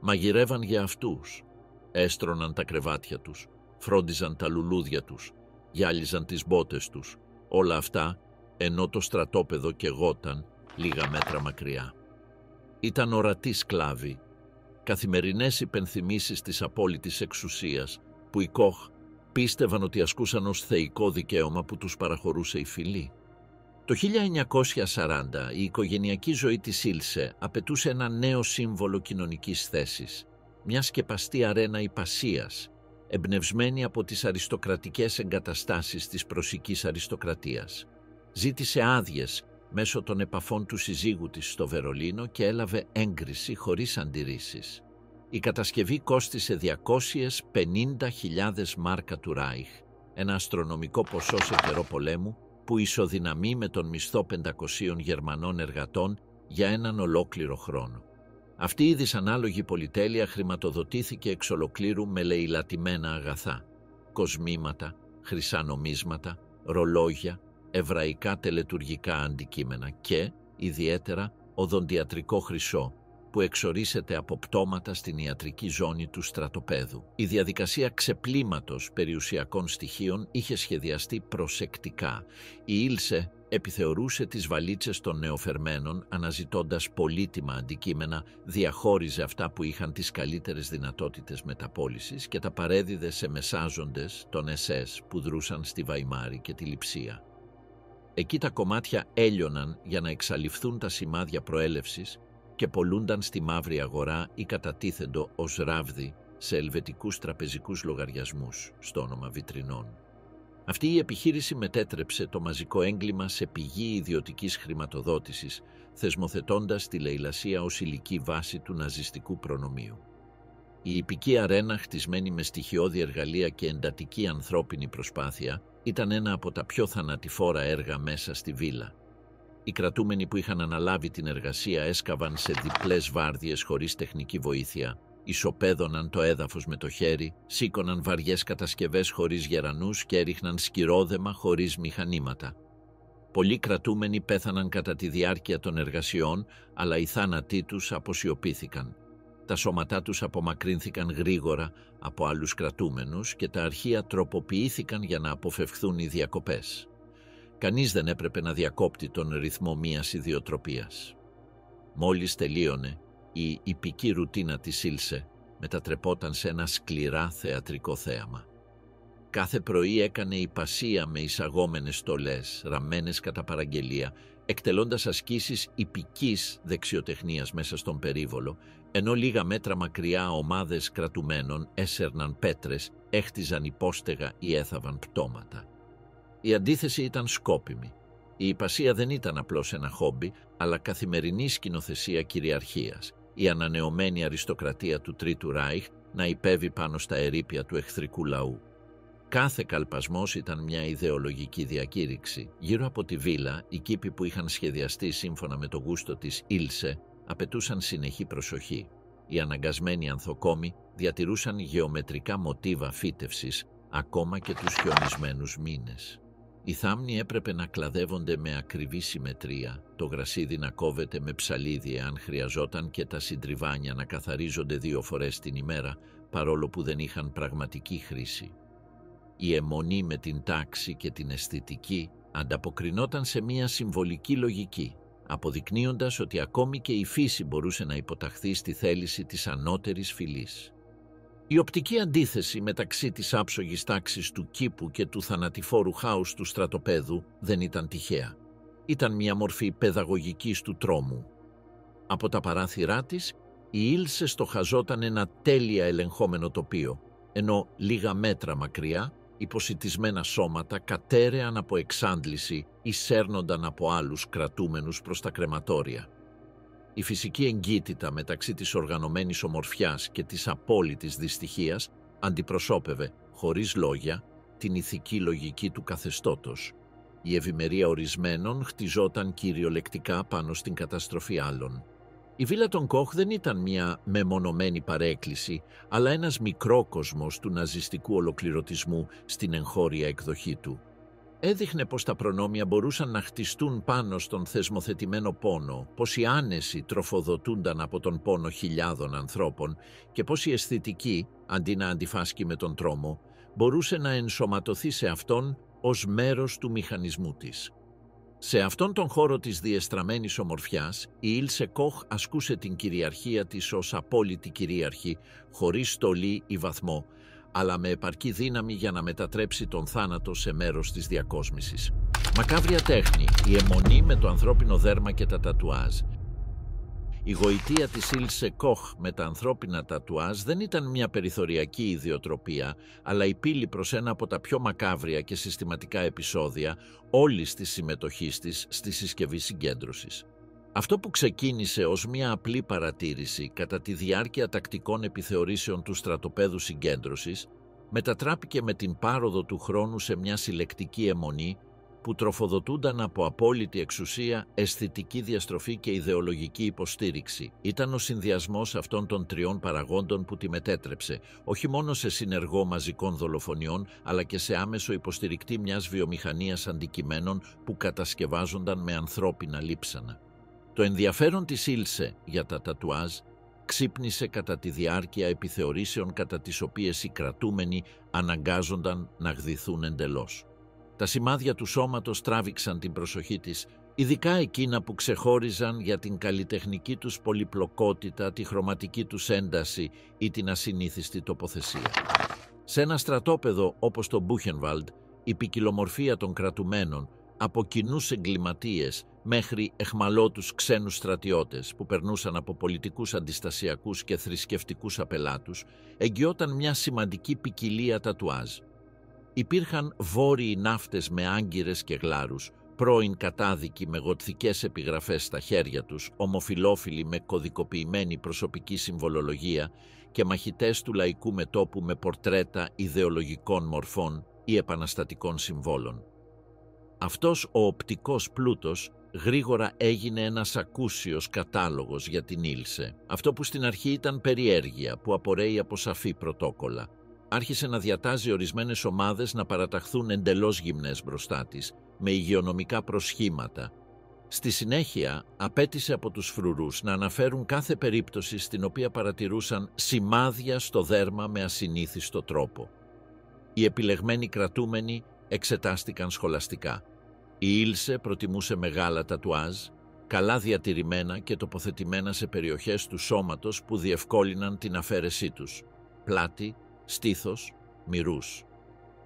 Μαγειρεύαν για αυτούς, έστρωναν τα κρεβάτια τους, φρόντιζαν τα λουλούδια τους, γυάλιζαν τις μπότες τους, όλα αυτά ενώ το στρατόπεδο καιγόταν λίγα μέτρα μακριά. Ήταν ορατοί σκλάβοι, καθημερινές υπενθυμίσεις της απόλυτης εξουσίας που οι Κοχ πίστευαν ότι ασκούσαν ως θεϊκό δικαίωμα που τους παραχωρούσε η φυλή. Το 1940 η οικογενειακή ζωή της Ήλσε απαιτούσε ένα νέο σύμβολο κοινωνικής θέσης, μια σκεπαστή αρένα υπασίας, εμπνευσμένη από τις αριστοκρατικές εγκαταστάσεις της προσικής αριστοκρατίας. Ζήτησε άδειες μέσω των επαφών του συζύγου της στο Βερολίνο και έλαβε έγκριση χωρίς αντιρρήσεις. Η κατασκευή κόστισε 250.000 μάρκα του Ράιχ, ένα αστρονομικό ποσό σε καιρό πολέμου που ισοδυναμεί με τον μισθό 500 Γερμανών εργατών για έναν ολόκληρο χρόνο. Αυτή η δυσανάλογη πολυτέλεια χρηματοδοτήθηκε εξ ολοκλήρου με λεηλατημένα αγαθά, κοσμήματα, χρυσά νομίσματα, ρολόγια, εβραϊκά τελετουργικά αντικείμενα και, ιδιαίτερα, οδοντιατρικό χρυσό, που εξορίσεται από πτώματα στην ιατρική ζώνη του στρατοπέδου. Η διαδικασία ξεπλήματος περιουσιακών στοιχείων είχε σχεδιαστεί προσεκτικά. Η Ήλσε επιθεωρούσε τις βαλίτσες των νεοφερμένων, αναζητώντας πολύτιμα αντικείμενα, διαχώριζε αυτά που είχαν τις καλύτερες δυνατότητες μεταπώλησης και τα παρέδιδε σε μεσάζοντες των SS που δρούσαν στη Βαϊμάρη και τη Λειψία. Εκεί τα κομμάτια έλειωναν για να εξαλειφθούν τα σημάδια προέλευσης και πολλούνταν στη μαύρη αγορά ή κατατίθεντο ως ράβδι σε ελβετικούς τραπεζικούς λογαριασμούς, στο όνομα βιτρινών. Αυτή η επιχείρηση μετέτρεψε το μαζικό έγκλημα σε πηγή ιδιωτικής χρηματοδότησης, θεσμοθετώντας τη λαιλασία ως υλική βάση του ναζιστικού προνομίου. Η ιππική αρένα, χτισμένη με στοιχειώδη εργαλεία και εντατική ανθρώπινη προσπάθεια, ήταν ένα από τα πιο θανατηφόρα έργα μέσα στη βίλα. Οι κρατούμενοι που είχαν αναλάβει την εργασία έσκαβαν σε διπλές βάρδιες χωρίς τεχνική βοήθεια, ισοπαίδωναν το έδαφος με το χέρι, σήκωναν βαριές κατασκευές χωρίς γερανούς και έριχναν σκυρόδεμα χωρίς μηχανήματα. Πολλοί κρατούμενοι πέθαναν κατά τη διάρκεια των εργασιών, αλλά οι θάνατοί τους αποσιωπήθηκαν. Τα σώματά τους απομακρύνθηκαν γρήγορα από άλλους κρατούμενους και τα αρχεία τροποποιήθηκαν για να αποφευχθούν οι διακοπές. Κανείς δεν έπρεπε να διακόπτει τον ρυθμό μιας ιδιοτροπίας. Μόλις τελείωνε, η ιππική ρουτίνα της Ήλσε μετατρεπόταν σε ένα σκληρά θεατρικό θέαμα. Κάθε πρωί έκανε υπασία με εισαγόμενες στολές, ραμμένες κατά παραγγελία, εκτελώντας ασκήσεις ιππικής δεξιοτεχνίας μέσα στον περίβολο, ενώ λίγα μέτρα μακριά ομάδες κρατουμένων έσερναν πέτρες, έχτιζαν υπόστεγα ή έθαβαν πτώματα. Η αντίθεση ήταν σκόπιμη. Η υπασία δεν ήταν απλώς ένα χόμπι, αλλά καθημερινή σκηνοθεσία κυριαρχίας. Η ανανεωμένη αριστοκρατία του Τρίτου Ράιχ να υπέβει πάνω στα ερείπια του εχθρικού λαού. Κάθε καλπασμός ήταν μια ιδεολογική διακήρυξη. Γύρω από τη βίλα, οι κήποι που είχαν σχεδιαστεί σύμφωνα με το γούστο της Ήλσε απαιτούσαν συνεχή προσοχή. Οι αναγκασμένοι ανθοκόμοι διατηρούσαν γεωμετρικά μοτίβα φύτευσης ακόμα και τους χιονισμένους μήνες. Οι θάμνοι έπρεπε να κλαδεύονται με ακριβή συμμετρία, το γρασίδι να κόβεται με ψαλίδι αν χρειαζόταν και τα συντριβάνια να καθαρίζονται 2 φορές την ημέρα, παρόλο που δεν είχαν πραγματική χρήση. Η αιμονή με την τάξη και την αισθητική ανταποκρινόταν σε μια συμβολική λογική, αποδεικνύοντας ότι ακόμη και η φύση μπορούσε να υποταχθεί στη θέληση της ανώτερης φυλής. Η οπτική αντίθεση μεταξύ της άψογης τάξης του κήπου και του θανατηφόρου χάους του στρατοπέδου δεν ήταν τυχαία. Ήταν μια μορφή παιδαγωγικής του τρόμου. Από τα παράθυρά της, η Ήλσε στοχαζόταν ένα τέλεια ελεγχόμενο τοπίο, ενώ λίγα μέτρα μακριά, υποσιτισμένα σώματα κατέρεαν από εξάντληση ή σέρνονταν από άλλους κρατούμενους προς τα κρεματόρια. Η φυσική εγκύτητα μεταξύ της οργανωμένης ομορφιάς και της απόλυτης δυστυχίας αντιπροσώπευε, χωρίς λόγια, την ηθική λογική του καθεστώτος. Η ευημερία ορισμένων χτιζόταν κυριολεκτικά πάνω στην καταστροφή άλλων. Η βίλα των Κοχ δεν ήταν μια μεμονωμένη παρέκκληση, αλλά ένας μικρόκοσμος του ναζιστικού ολοκληρωτισμού στην εγχώρια εκδοχή του. Έδειχνε πως τα προνόμια μπορούσαν να χτιστούν πάνω στον θεσμοθετημένο πόνο, πως οι άνεση τροφοδοτούνταν από τον πόνο χιλιάδων ανθρώπων και πως η αισθητική, αντί να αντιφάσκει με τον τρόμο, μπορούσε να ενσωματωθεί σε αυτόν ως μέρος του μηχανισμού της. Σε αυτόν τον χώρο της διεστραμμένης ομορφιάς, η Ήλσε Κοχ ασκούσε την κυριαρχία της ως απόλυτη κυρίαρχη, χωρίς στολή ή βαθμό, αλλά με επαρκή δύναμη για να μετατρέψει τον θάνατο σε μέρος της διακόσμησης. Μακάβρια τέχνη, η αιμονή με το ανθρώπινο δέρμα και τα τατουάζ. Η γοητεία της Ήλσε Κοχ με τα ανθρώπινα τατουάζ δεν ήταν μια περιθωριακή ιδιοτροπία, αλλά η πύλη προς ένα από τα πιο μακάβρια και συστηματικά επεισόδια όλης της συμμετοχής της στη συσκευή συγκέντρωσης. Αυτό που ξεκίνησε ως μια απλή παρατήρηση κατά τη διάρκεια τακτικών επιθεωρήσεων του στρατοπέδου συγκέντρωσης, μετατράπηκε με την πάροδο του χρόνου σε μια συλλεκτική αιμονή που τροφοδοτούνταν από απόλυτη εξουσία, αισθητική διαστροφή και ιδεολογική υποστήριξη. Ήταν ο συνδυασμός αυτών των 3 παραγόντων που τη μετέτρεψε, όχι μόνο σε συνεργό μαζικών δολοφονιών, αλλά και σε άμεσο υποστηρικτή μιας βιομηχανίας αντικειμένων που κατασκευάζονταν με ανθρώπινα λείψανα. Το ενδιαφέρον της Ήλσε για τα τατουάζ ξύπνησε κατά τη διάρκεια επιθεωρήσεων κατά τις οποίες οι κρατούμενοι αναγκάζονταν να γδυθούν εντελώς. Τα σημάδια του σώματος τράβηξαν την προσοχή της, ειδικά εκείνα που ξεχώριζαν για την καλλιτεχνική τους πολυπλοκότητα, τη χρωματική τους ένταση ή την ασυνήθιστη τοποθεσία. Σε ένα στρατόπεδο όπως το Μπούχενβαλντ, η ποικιλομορφία των κρατουμένων, από κοινούς εγκληματίες μέχρι εχμαλώτους ξένους στρατιώτες που περνούσαν από πολιτικούς αντιστασιακούς και θρησκευτικούς απελάτους, εγγυόταν μια σημαντική ποικιλία τατουάζ. Υπήρχαν βόρειοι ναύτες με άγκυρες και γλάρους, πρώην κατάδικοι με γοτθικές επιγραφές στα χέρια τους, ομοφυλόφιλοι με κωδικοποιημένη προσωπική συμβολολογία και μαχητές του λαϊκού μετώπου με πορτρέτα ιδεολογικών μορφών ή επαναστατικών συμβόλων. Αυτός ο οπτικός πλούτος γρήγορα έγινε ένας ακούσιος κατάλογος για την Ήλσε. Αυτό που στην αρχή ήταν περιέργεια, που απορρέει από σαφή πρωτόκολλα. Άρχισε να διατάζει ορισμένες ομάδες να παραταχθούν εντελώς γυμνές μπροστά της, με υγειονομικά προσχήματα. Στη συνέχεια απέτησε από τους φρουρούς να αναφέρουν κάθε περίπτωση στην οποία παρατηρούσαν σημάδια στο δέρμα με ασυνήθιστο τρόπο. Οι επιλεγμένοι κρατούμενοι εξετάστηκαν σχολαστικά. Η Ήλσε προτιμούσε μεγάλα τατουάζ, καλά διατηρημένα και τοποθετημένα σε περιοχές του σώματος που διευκόλυναν την αφαίρεσή τους, πλάτη, στήθος, μυρούς.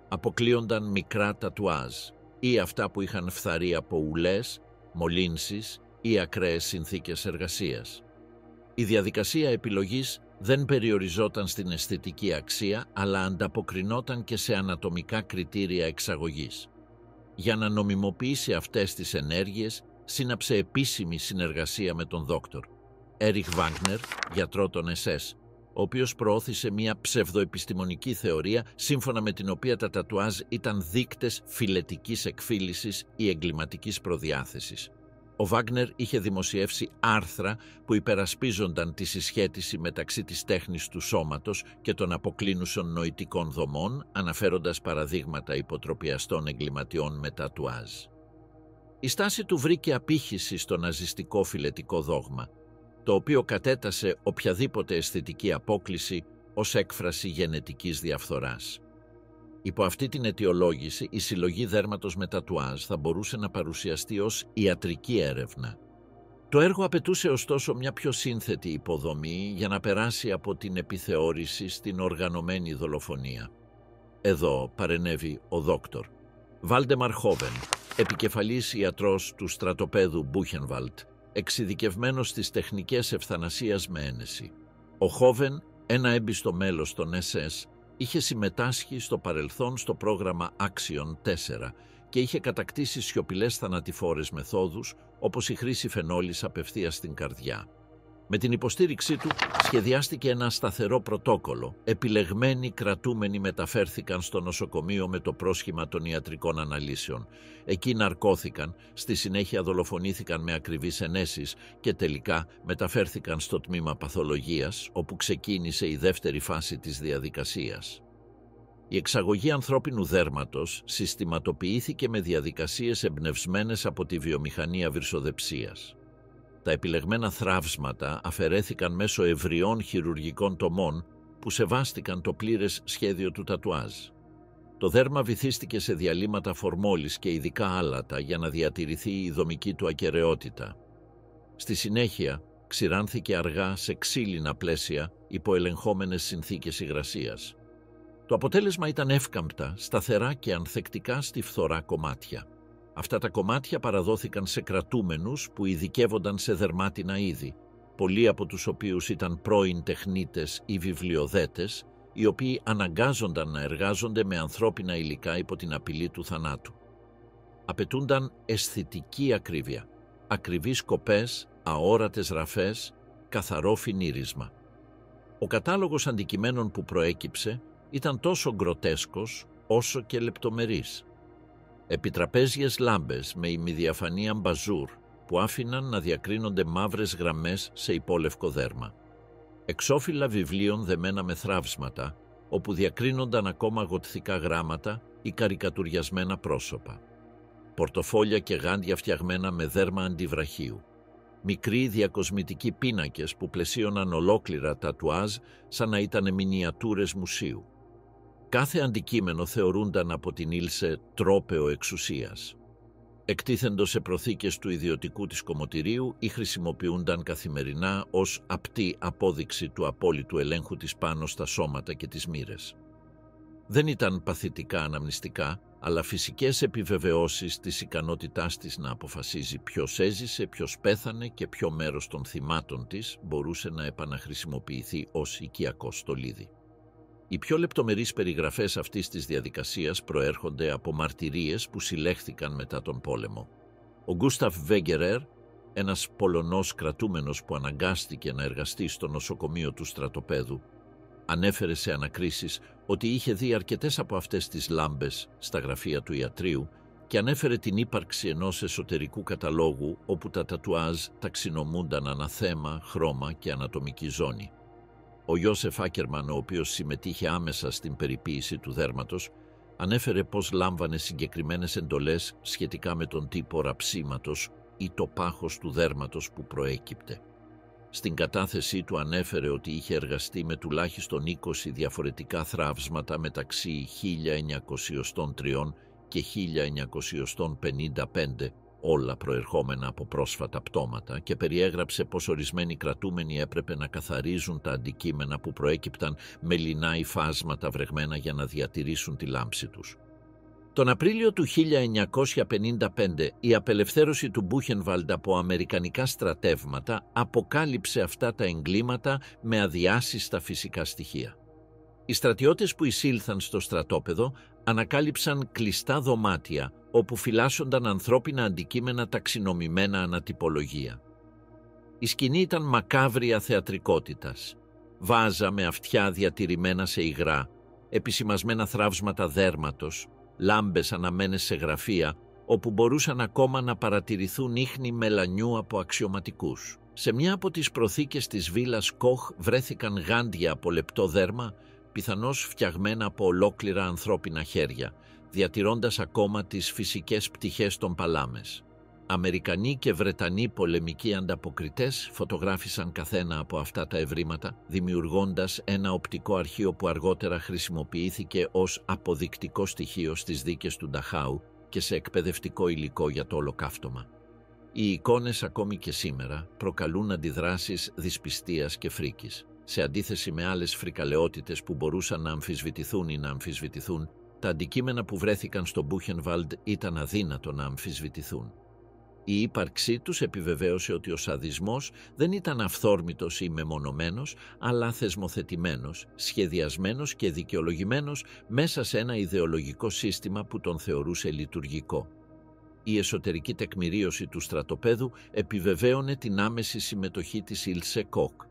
Αποκλείονταν μικρά τατουάζ ή αυτά που είχαν φθαρεί από ουλές, μολύνσεις ή ακραίες συνθήκες εργασίας. Η διαδικασία επιλογής δεν περιοριζόταν στην αισθητική αξία, αλλά ανταποκρινόταν και σε ανατομικά κριτήρια εξαγωγής. Για να νομιμοποιήσει αυτές τις ενέργειες, σύναψε επίσημη συνεργασία με τον δόκτορ Έριχ Βάγκνερ, γιατρό των SS, ο οποίος προώθησε μια ψευδοεπιστημονική θεωρία σύμφωνα με την οποία τα τατουάζ ήταν δείκτες φιλετικής εκφύλισης ή εγκληματικής προδιάθεσης. Ο Βάγκνερ είχε δημοσιεύσει άρθρα που υπερασπίζονταν τη συσχέτιση μεταξύ της τέχνης του σώματος και των αποκλίνουσων νοητικών δομών, αναφέροντας παραδείγματα υποτροπιαστών εγκληματιών με τατουάζ. Η στάση του βρήκε απήχηση στο ναζιστικό φιλετικό δόγμα, το οποίο κατέτασε οποιαδήποτε αισθητική απόκλιση ως έκφραση γενετικής διαφθοράς. Υπό αυτή την αιτιολόγηση, η συλλογή δέρματος με τατουάζ θα μπορούσε να παρουσιαστεί ως ιατρική έρευνα. Το έργο απαιτούσε ωστόσο μια πιο σύνθετη υποδομή για να περάσει από την επιθεώρηση στην οργανωμένη δολοφονία. Εδώ παρενέβη ο δόκτορ Βάλντεμαρ Χόβεν, επικεφαλής ιατρός του στρατοπέδου Μπούχενβαλτ, εξειδικευμένος στις τεχνικές ευθανασίας με ένεση. Ο Χόβεν, ένα έμπιστο μέλος των SS, είχε συμμετάσχει στο παρελθόν στο πρόγραμμα Action 4 και είχε κατακτήσει σιωπηλές θανατηφόρες μεθόδους, όπως η χρήση φενόλης απευθείας στην καρδιά. Με την υποστήριξή του σχεδιάστηκε ένα σταθερό πρωτόκολλο. Επιλεγμένοι κρατούμενοι μεταφέρθηκαν στο νοσοκομείο με το πρόσχημα των ιατρικών αναλύσεων. Εκεί ναρκώθηκαν, στη συνέχεια δολοφονήθηκαν με ακριβείς ενέσεις και τελικά μεταφέρθηκαν στο τμήμα παθολογίας, όπου ξεκίνησε η δεύτερη φάση της διαδικασίας. Η εξαγωγή ανθρώπινου δέρματος συστηματοποιήθηκε με διαδικασίες εμπνευσμένες από τη βιομηχανία βυρσοδεψίας. Τα επιλεγμένα θραύσματα αφαιρέθηκαν μέσω ευρειών χειρουργικών τομών που σεβάστηκαν το πλήρες σχέδιο του τατουάζ. Το δέρμα βυθίστηκε σε διαλύματα φορμόλης και ειδικά άλατα για να διατηρηθεί η δομική του ακεραιότητα. Στη συνέχεια ξηράνθηκε αργά σε ξύλινα πλαίσια υπό ελεγχόμενες συνθήκες υγρασίας. Το αποτέλεσμα ήταν εύκαμπτα, σταθερά και ανθεκτικά στη φθορά κομμάτια. Αυτά τα κομμάτια παραδόθηκαν σε κρατούμενους που ειδικεύονταν σε δερμάτινα είδη, πολλοί από τους οποίους ήταν πρώην τεχνίτες ή βιβλιοδέτες, οι οποίοι αναγκάζονταν να εργάζονται με ανθρώπινα υλικά υπό την απειλή του θανάτου. Απαιτούνταν αισθητική ακρίβεια, ακριβείς κοπές, αόρατες ραφές, καθαρό φινίρισμα. Ο κατάλογος αντικειμένων που προέκυψε ήταν τόσο γκροτέσκος όσο και λεπτομερής. Επιτραπέζιες λάμπες με ημιδιαφανή αμπαζούρ που άφηναν να διακρίνονται μαύρες γραμμές σε υπόλευκο δέρμα. Εξώφυλλα βιβλίων δεμένα με θραύσματα, όπου διακρίνονταν ακόμα γοτθικά γράμματα ή καρικατουριασμένα πρόσωπα. Πορτοφόλια και γάντια φτιαγμένα με δέρμα αντιβραχίου. Μικροί διακοσμητικοί πίνακες που πλαισίωναν ολόκληρα τατουάζ σαν να ήταν μινιατούρες μουσείου. Κάθε αντικείμενο θεωρούνταν από την Ήλσε τρόπαιο εξουσίας. Εκτίθεντος σε προθήκες του ιδιωτικού της κομμωτηρίου ή χρησιμοποιούνταν καθημερινά ως απτή απόδειξη του απόλυτου ελέγχου της πάνω στα σώματα και τις μοίρες. Δεν ήταν παθητικά αναμνηστικά, αλλά φυσικές επιβεβαιώσεις της ικανότητάς της να αποφασίζει ποιος έζησε, ποιος πέθανε και ποιο μέρος των θυμάτων της μπορούσε να επαναχρησιμοποιηθεί ως οικιακό στολίδι. Οι πιο λεπτομερείς περιγραφές αυτής της διαδικασίας προέρχονται από μαρτυρίες που συλλέχθηκαν μετά τον πόλεμο. Ο Γκούσταφ Βέγκερερ, ένας Πολωνός κρατούμενος που αναγκάστηκε να εργαστεί στο νοσοκομείο του στρατοπέδου, ανέφερε σε ανακρίσεις ότι είχε δει αρκετές από αυτές τις λάμπες στα γραφεία του ιατρείου και ανέφερε την ύπαρξη ενός εσωτερικού καταλόγου όπου τα τατουάζ ταξινομούνταν ανά θέμα, χρώμα και ανατομική ζώνη. Ο Ιώσεφ Άκερμαν, ο οποίος συμμετείχε άμεσα στην περιποίηση του δέρματος, ανέφερε πως λάμβανε συγκεκριμένες εντολές σχετικά με τον τύπο ραψίματος ή το πάχος του δέρματος που προέκυπτε. Στην κατάθεσή του ανέφερε ότι είχε εργαστεί με τουλάχιστον 20 διαφορετικά θραύσματα μεταξύ 1903 και 1955, όλα προερχόμενα από πρόσφατα πτώματα, και περιέγραψε πως ορισμένοι κρατούμενοι έπρεπε να καθαρίζουν τα αντικείμενα που προέκυπταν με λινά υφάσματα βρεγμένα για να διατηρήσουν τη λάμψη τους. Τον Απρίλιο του 1955 η απελευθέρωση του Μπούχενβαλντ από αμερικανικά στρατεύματα αποκάλυψε αυτά τα εγκλήματα με αδιάσυστα φυσικά στοιχεία. Οι στρατιώτες που εισήλθαν στο στρατόπεδο ανακάλυψαν κλειστά δωμάτια όπου φυλάσσονταν ανθρώπινα αντικείμενα ταξινομημένα ανατυπολογία. Η σκηνή ήταν μακάβρια θεατρικότητας. Βάζα με αυτιά διατηρημένα σε υγρά, επισημασμένα θραύσματα δέρματος, λάμπες αναμένες σε γραφεία, όπου μπορούσαν ακόμα να παρατηρηθούν ίχνη μελανιού από αξιωματικούς. Σε μια από τις προθήκες της βίλας Κοχ βρέθηκαν γάντια από λεπτό δέρμα, πιθανώς φτιαγμένα από ολόκληρα ανθρώπινα χέρια, διατηρώντας ακόμα τις φυσικές πτυχές των παλάμες. Αμερικανοί και Βρετανοί πολεμικοί ανταποκριτές φωτογράφησαν καθένα από αυτά τα ευρήματα, δημιουργώντας ένα οπτικό αρχείο που αργότερα χρησιμοποιήθηκε ως αποδεικτικό στοιχείο στις δίκες του Νταχάου και σε εκπαιδευτικό υλικό για το ολοκαύτωμα. Οι εικόνες ακόμη και σήμερα προκαλούν αντιδράσεις δυσπιστίας και φρίκης. Σε αντίθεση με άλλες φρικαλαιότητες που μπορούσαν να αμφισβητηθούν ή να αμφισβητηθούν, τα αντικείμενα που βρέθηκαν στο Μπούχενβαλντ ήταν αδύνατο να αμφισβητηθούν. Η ύπαρξή τους επιβεβαίωσε ότι ο σαδισμός δεν ήταν αυθόρμητος ή μεμονωμένος, αλλά θεσμοθετημένος, σχεδιασμένος και δικαιολογημένος μέσα σε ένα ιδεολογικό σύστημα που τον θεωρούσε λειτουργικό. Η εσωτερική τεκμηρίωση του στρατοπέδου επιβεβαίωνε την άμεση συμμετοχή της Ilse Koch.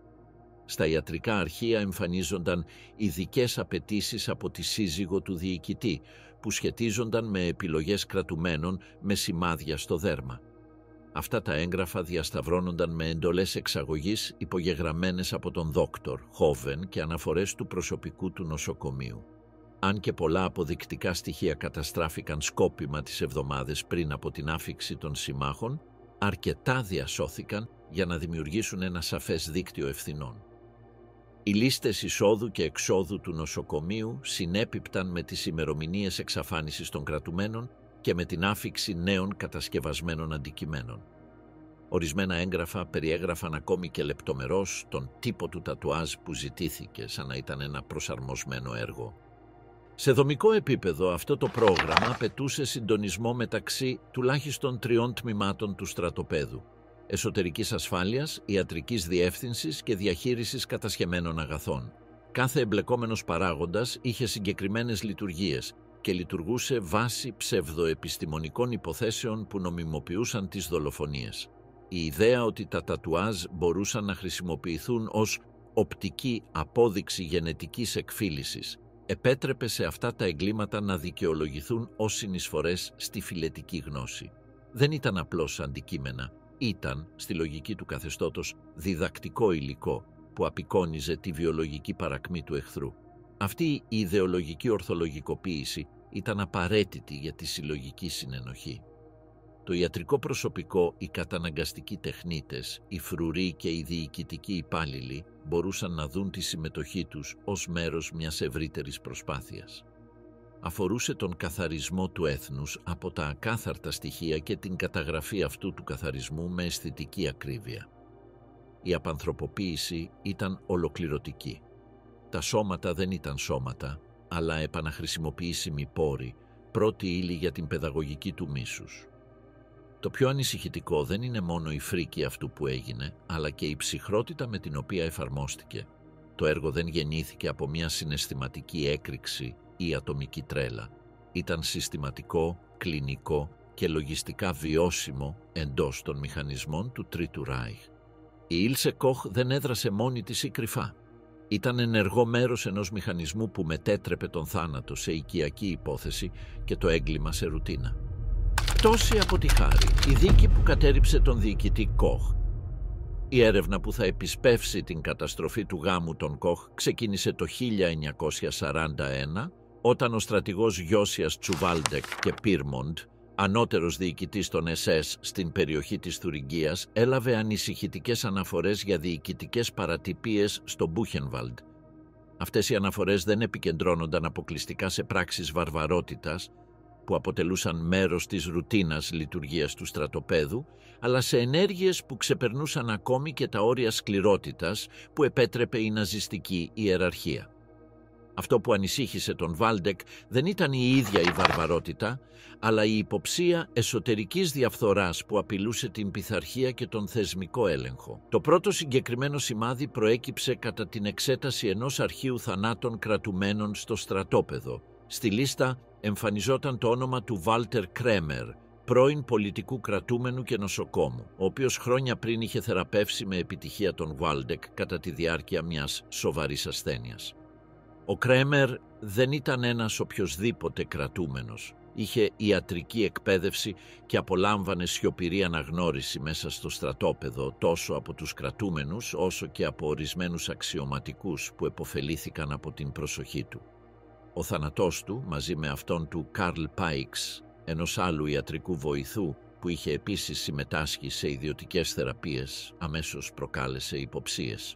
Στα ιατρικά αρχεία εμφανίζονταν ειδικές απαιτήσεις από τη σύζυγο του διοικητή, που σχετίζονταν με επιλογές κρατουμένων με σημάδια στο δέρμα. Αυτά τα έγγραφα διασταυρώνονταν με εντολές εξαγωγής υπογεγραμμένες από τον δόκτορ Χόβεν και αναφορές του προσωπικού του νοσοκομείου. Αν και πολλά αποδεικτικά στοιχεία καταστράφηκαν σκόπιμα τις εβδομάδες πριν από την άφιξη των συμμάχων, αρκετά διασώθηκαν για να δημιουργήσουν ένα σαφές δίκτυο ευθυνών. Οι λίστες εισόδου και εξόδου του νοσοκομείου συνέπιπταν με τις ημερομηνίες εξαφάνισης των κρατουμένων και με την άφιξη νέων κατασκευασμένων αντικειμένων. Ορισμένα έγγραφα περιέγραφαν ακόμη και λεπτομερώς τον τύπο του τατουάζ που ζητήθηκε, σαν να ήταν ένα προσαρμοσμένο έργο. Σε δομικό επίπεδο αυτό το πρόγραμμα απαιτούσε συντονισμό μεταξύ τουλάχιστον 3 τμήματων του στρατοπέδου: εσωτερικής ασφάλειας, ιατρικής διεύθυνσης και διαχείρισης κατασχεμένων αγαθών. Κάθε εμπλεκόμενος παράγοντας είχε συγκεκριμένες λειτουργίες και λειτουργούσε βάσει ψευδοεπιστημονικών υποθέσεων που νομιμοποιούσαν τις δολοφονίες. Η ιδέα ότι τα τατουάζ μπορούσαν να χρησιμοποιηθούν ως οπτική απόδειξη γενετικής εκφύλισης επέτρεπε σε αυτά τα εγκλήματα να δικαιολογηθούν ως συνεισφορές στη φυλετική γνώση. Δεν ήταν απλώς αντικείμενα, ήταν, στη λογική του καθεστώτος, διδακτικό υλικό που απεικόνιζε τη βιολογική παρακμή του εχθρού. Αυτή η ιδεολογική ορθολογικοποίηση ήταν απαραίτητη για τη συλλογική συνενοχή. Το ιατρικό προσωπικό, οι καταναγκαστικοί τεχνίτες, οι φρουροί και οι διοικητικοί υπάλληλοι μπορούσαν να δουν τη συμμετοχή τους ως μέρος μιας ευρύτερης προσπάθειας. Αφορούσε τον καθαρισμό του έθνους από τα ακάθαρτα στοιχεία και την καταγραφή αυτού του καθαρισμού με αισθητική ακρίβεια. Η απανθρωποποίηση ήταν ολοκληρωτική. Τα σώματα δεν ήταν σώματα, αλλά επαναχρησιμοποιήσιμοι πόροι, πρώτη ύλη για την παιδαγωγική του μίσους. Το πιο ανησυχητικό δεν είναι μόνο η φρίκη αυτού που έγινε, αλλά και η ψυχρότητα με την οποία εφαρμόστηκε. Το έργο δεν γεννήθηκε από μια συναισθηματική έκρηξη ή ατομική τρέλα. Ήταν συστηματικό, κλινικό και λογιστικά βιώσιμο εντός των μηχανισμών του Τρίτου Ράιχ. Η Ilse Koch δεν έδρασε μόνη της ή κρυφά. Ήταν ενεργό μέρος ενός μηχανισμού που μετέτρεπε τον θάνατο σε οικιακή υπόθεση και το έγκλημα σε ρουτίνα. Πτώση από τη χάρη, η δίκη που κατέριψε τον διοικητή Koch. Η έρευνα που θα επισπεύσει την καταστροφή του γάμου των Koch ξεκίνησε το 1941, όταν ο στρατηγός Γιώσιας Τσουβάλντεκ και Πίρμοντ, ανώτερος διοικητής των SS στην περιοχή της Θουριγκίας, έλαβε ανησυχητικές αναφορές για διοικητικές παρατυπίες στο Μπούχενβαλντ. Αυτές οι αναφορές δεν επικεντρώνονταν αποκλειστικά σε πράξεις βαρβαρότητας, που αποτελούσαν μέρος της ρουτίνας λειτουργίας του στρατοπέδου, αλλά σε ενέργειες που ξεπερνούσαν ακόμη και τα όρια σκληρότητας που επέτρεπε η ναζιστική ιεραρχία. Αυτό που ανησύχησε τον Βάλντεκ δεν ήταν η ίδια η βαρβαρότητα, αλλά η υποψία εσωτερικής διαφθοράς που απειλούσε την πειθαρχία και τον θεσμικό έλεγχο. Το πρώτο συγκεκριμένο σημάδι προέκυψε κατά την εξέταση ενός αρχείου θανάτων κρατουμένων στο στρατόπεδο. Στη λίστα εμφανιζόταν το όνομα του Βάλτερ Κρέμερ, πρώην πολιτικού κρατούμενου και νοσοκόμου, ο οποίος χρόνια πριν είχε θεραπεύσει με επιτυχία τον Βάλντεκ κατά τη διάρκεια μιας σοβαρής ασθένειας. Ο Κρέμερ δεν ήταν ένας οποιοσδήποτε κρατούμενος. Είχε ιατρική εκπαίδευση και απολάμβανε σιωπηρή αναγνώριση μέσα στο στρατόπεδο τόσο από τους κρατούμενους όσο και από ορισμένους αξιωματικούς που επωφελήθηκαν από την προσοχή του. Ο θάνατός του, μαζί με αυτόν του Καρλ Πάιξ, ενός άλλου ιατρικού βοηθού που είχε επίσης συμμετάσχει σε ιδιωτικές θεραπείες, αμέσως προκάλεσε υποψίες.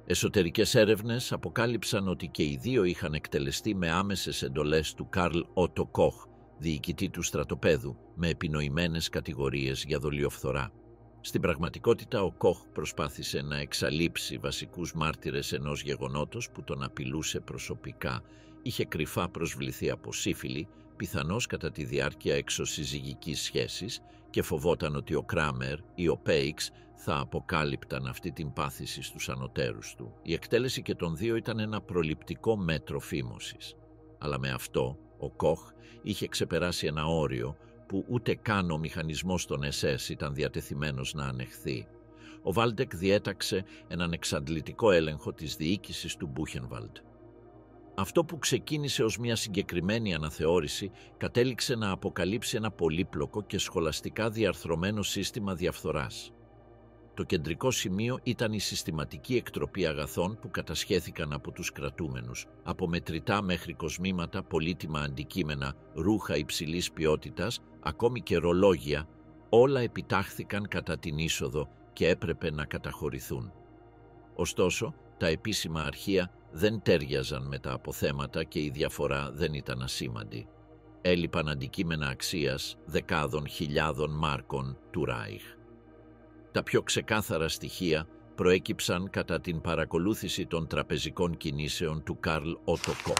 Εσωτερικές έρευνες αποκάλυψαν ότι και οι δύο είχαν εκτελεστεί με άμεσες εντολές του Καρλ Ότο Κοχ, διοικητή του στρατοπέδου, με επινοημένες κατηγορίες για δολιοφθορά. Στην πραγματικότητα, ο Κοχ προσπάθησε να εξαλείψει βασικούς μάρτυρες ενός γεγονότος που τον απειλούσε προσωπικά. Είχε κρυφά προσβληθεί από σύφυλλη, πιθανώς κατά τη διάρκεια εξωσυζυγικής σχέσης, και φοβόταν ότι ο Κράμερ ή ο Πέιξ θα αποκάλυπταν αυτή την πάθηση στους ανωτέρους του. Η εκτέλεση και των δύο ήταν ένα προληπτικό μέτρο φήμωσης. Αλλά με αυτό, ο Κοχ είχε ξεπεράσει ένα όριο που ούτε καν ο μηχανισμός των SS ήταν διατεθειμένος να ανεχθεί. Ο Βάλντεκ διέταξε έναν εξαντλητικό έλεγχο της διοίκησης του Μπούχενβαλντ. Αυτό που ξεκίνησε ως μια συγκεκριμένη αναθεώρηση κατέληξε να αποκαλύψει ένα πολύπλοκο και σχολαστικά διαρθρωμένο σύστημα διαφθοράς. Το κεντρικό σημείο ήταν η συστηματική εκτροπή αγαθών που κατασχέθηκαν από τους κρατούμενους, από μετρητά μέχρι κοσμήματα, πολύτιμα αντικείμενα, ρούχα υψηλής ποιότητας, ακόμη και ρολόγια, όλα επιτάχθηκαν κατά την είσοδο και έπρεπε να καταχωρηθούν. Ωστόσο, τα επίσημα αρχεία δεν τέριαζαν με τα αποθέματα και η διαφορά δεν ήταν ασήμαντη. Έλειπαν αντικείμενα αξίας δεκάδων χιλιάδων μάρκων του Ράιχ. Τα πιο ξεκάθαρα στοιχεία προέκυψαν κατά την παρακολούθηση των τραπεζικών κινήσεων του Καρλ Ότο Κοχ.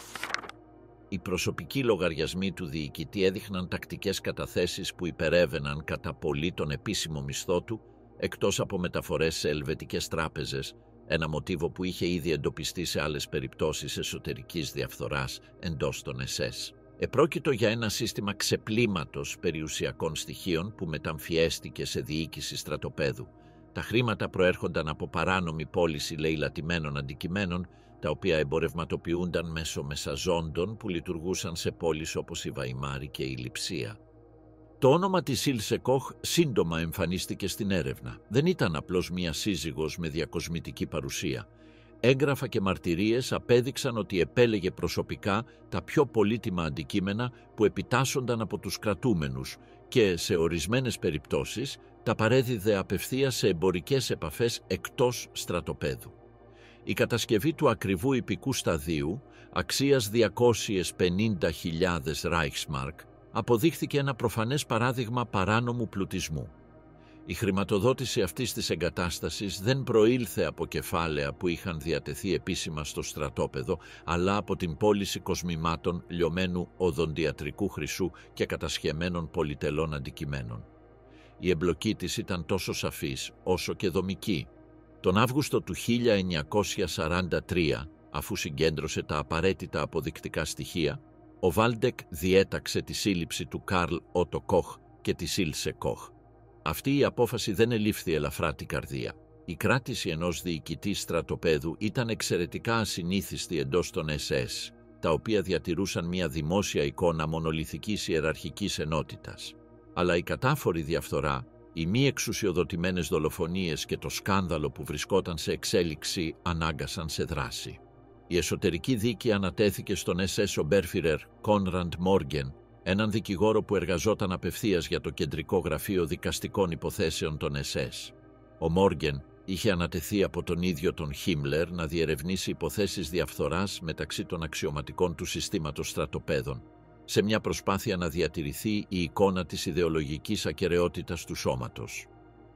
Οι προσωπικοί λογαριασμοί του διοικητή έδειχναν τακτικές καταθέσεις που υπερέβαιναν κατά πολύ τον επίσημο μισθό του, εκτός από μεταφορές σε ελβετικές τράπεζες, ένα μοτίβο που είχε ήδη εντοπιστεί σε άλλες περιπτώσεις εσωτερικής διαφθοράς εντός των SS. Επρόκειτο για ένα σύστημα ξεπλήματος περιουσιακών στοιχείων που μεταμφιέστηκε σε διοίκηση στρατοπέδου. Τα χρήματα προέρχονταν από παράνομη πώληση λεηλατημένων αντικειμένων, τα οποία εμπορευματοποιούνταν μέσω μεσαζόντων που λειτουργούσαν σε πόλεις όπως η Βαϊμάρη και η Λειψία. Το όνομα της Ilse Koch σύντομα εμφανίστηκε στην έρευνα. Δεν ήταν απλώς μία σύζυγος με διακοσμητική παρουσία. Έγγραφα και μαρτυρίες απέδειξαν ότι επέλεγε προσωπικά τα πιο πολύτιμα αντικείμενα που επιτάσσονταν από τους κρατούμενους και σε ορισμένες περιπτώσεις τα παρέδιδε απευθείας σε εμπορικές επαφές εκτός στρατοπέδου. Η κατασκευή του ακριβού ιππικού σταδίου, αξίας 250.000 Reichsmark, αποδείχθηκε ένα προφανές παράδειγμα παράνομου πλουτισμού. Η χρηματοδότηση αυτής της εγκατάστασης δεν προήλθε από κεφάλαια που είχαν διατεθεί επίσημα στο στρατόπεδο, αλλά από την πώληση κοσμημάτων λιωμένου οδοντιατρικού χρυσού και κατασχεμένων πολυτελών αντικειμένων. Η εμπλοκή της ήταν τόσο σαφής όσο και δομική. Τον Αύγουστο του 1943, αφού συγκέντρωσε τα απαραίτητα αποδεικτικά στοιχεία, ο Βάλντεκ διέταξε τη σύλληψη του Καρλ Ότο Κοχ και της Ilse Koch. Αυτή η απόφαση δεν ελήφθη ελαφρά την καρδία. Η κράτηση ενός διοικητή στρατοπέδου ήταν εξαιρετικά ασυνήθιστη εντός των SS, τα οποία διατηρούσαν μια δημόσια εικόνα μονολιθικής ιεραρχικής ενότητας. Αλλά η κατάφορη διαφθορά, οι μη εξουσιοδοτημένες δολοφονίες και το σκάνδαλο που βρισκόταν σε εξέλιξη ανάγκασαν σε δράση. Η εσωτερική δίκη ανατέθηκε στον SS Oberführer Konrad Morgen, έναν δικηγόρο που εργαζόταν απευθείας για το κεντρικό γραφείο δικαστικών υποθέσεων των SS. Ο Μόργεν είχε ανατεθεί από τον ίδιο τον Χίμλερ να διερευνήσει υποθέσεις διαφθοράς μεταξύ των αξιωματικών του συστήματος στρατοπέδων, σε μια προσπάθεια να διατηρηθεί η εικόνα της ιδεολογικής ακεραιότητας του σώματος.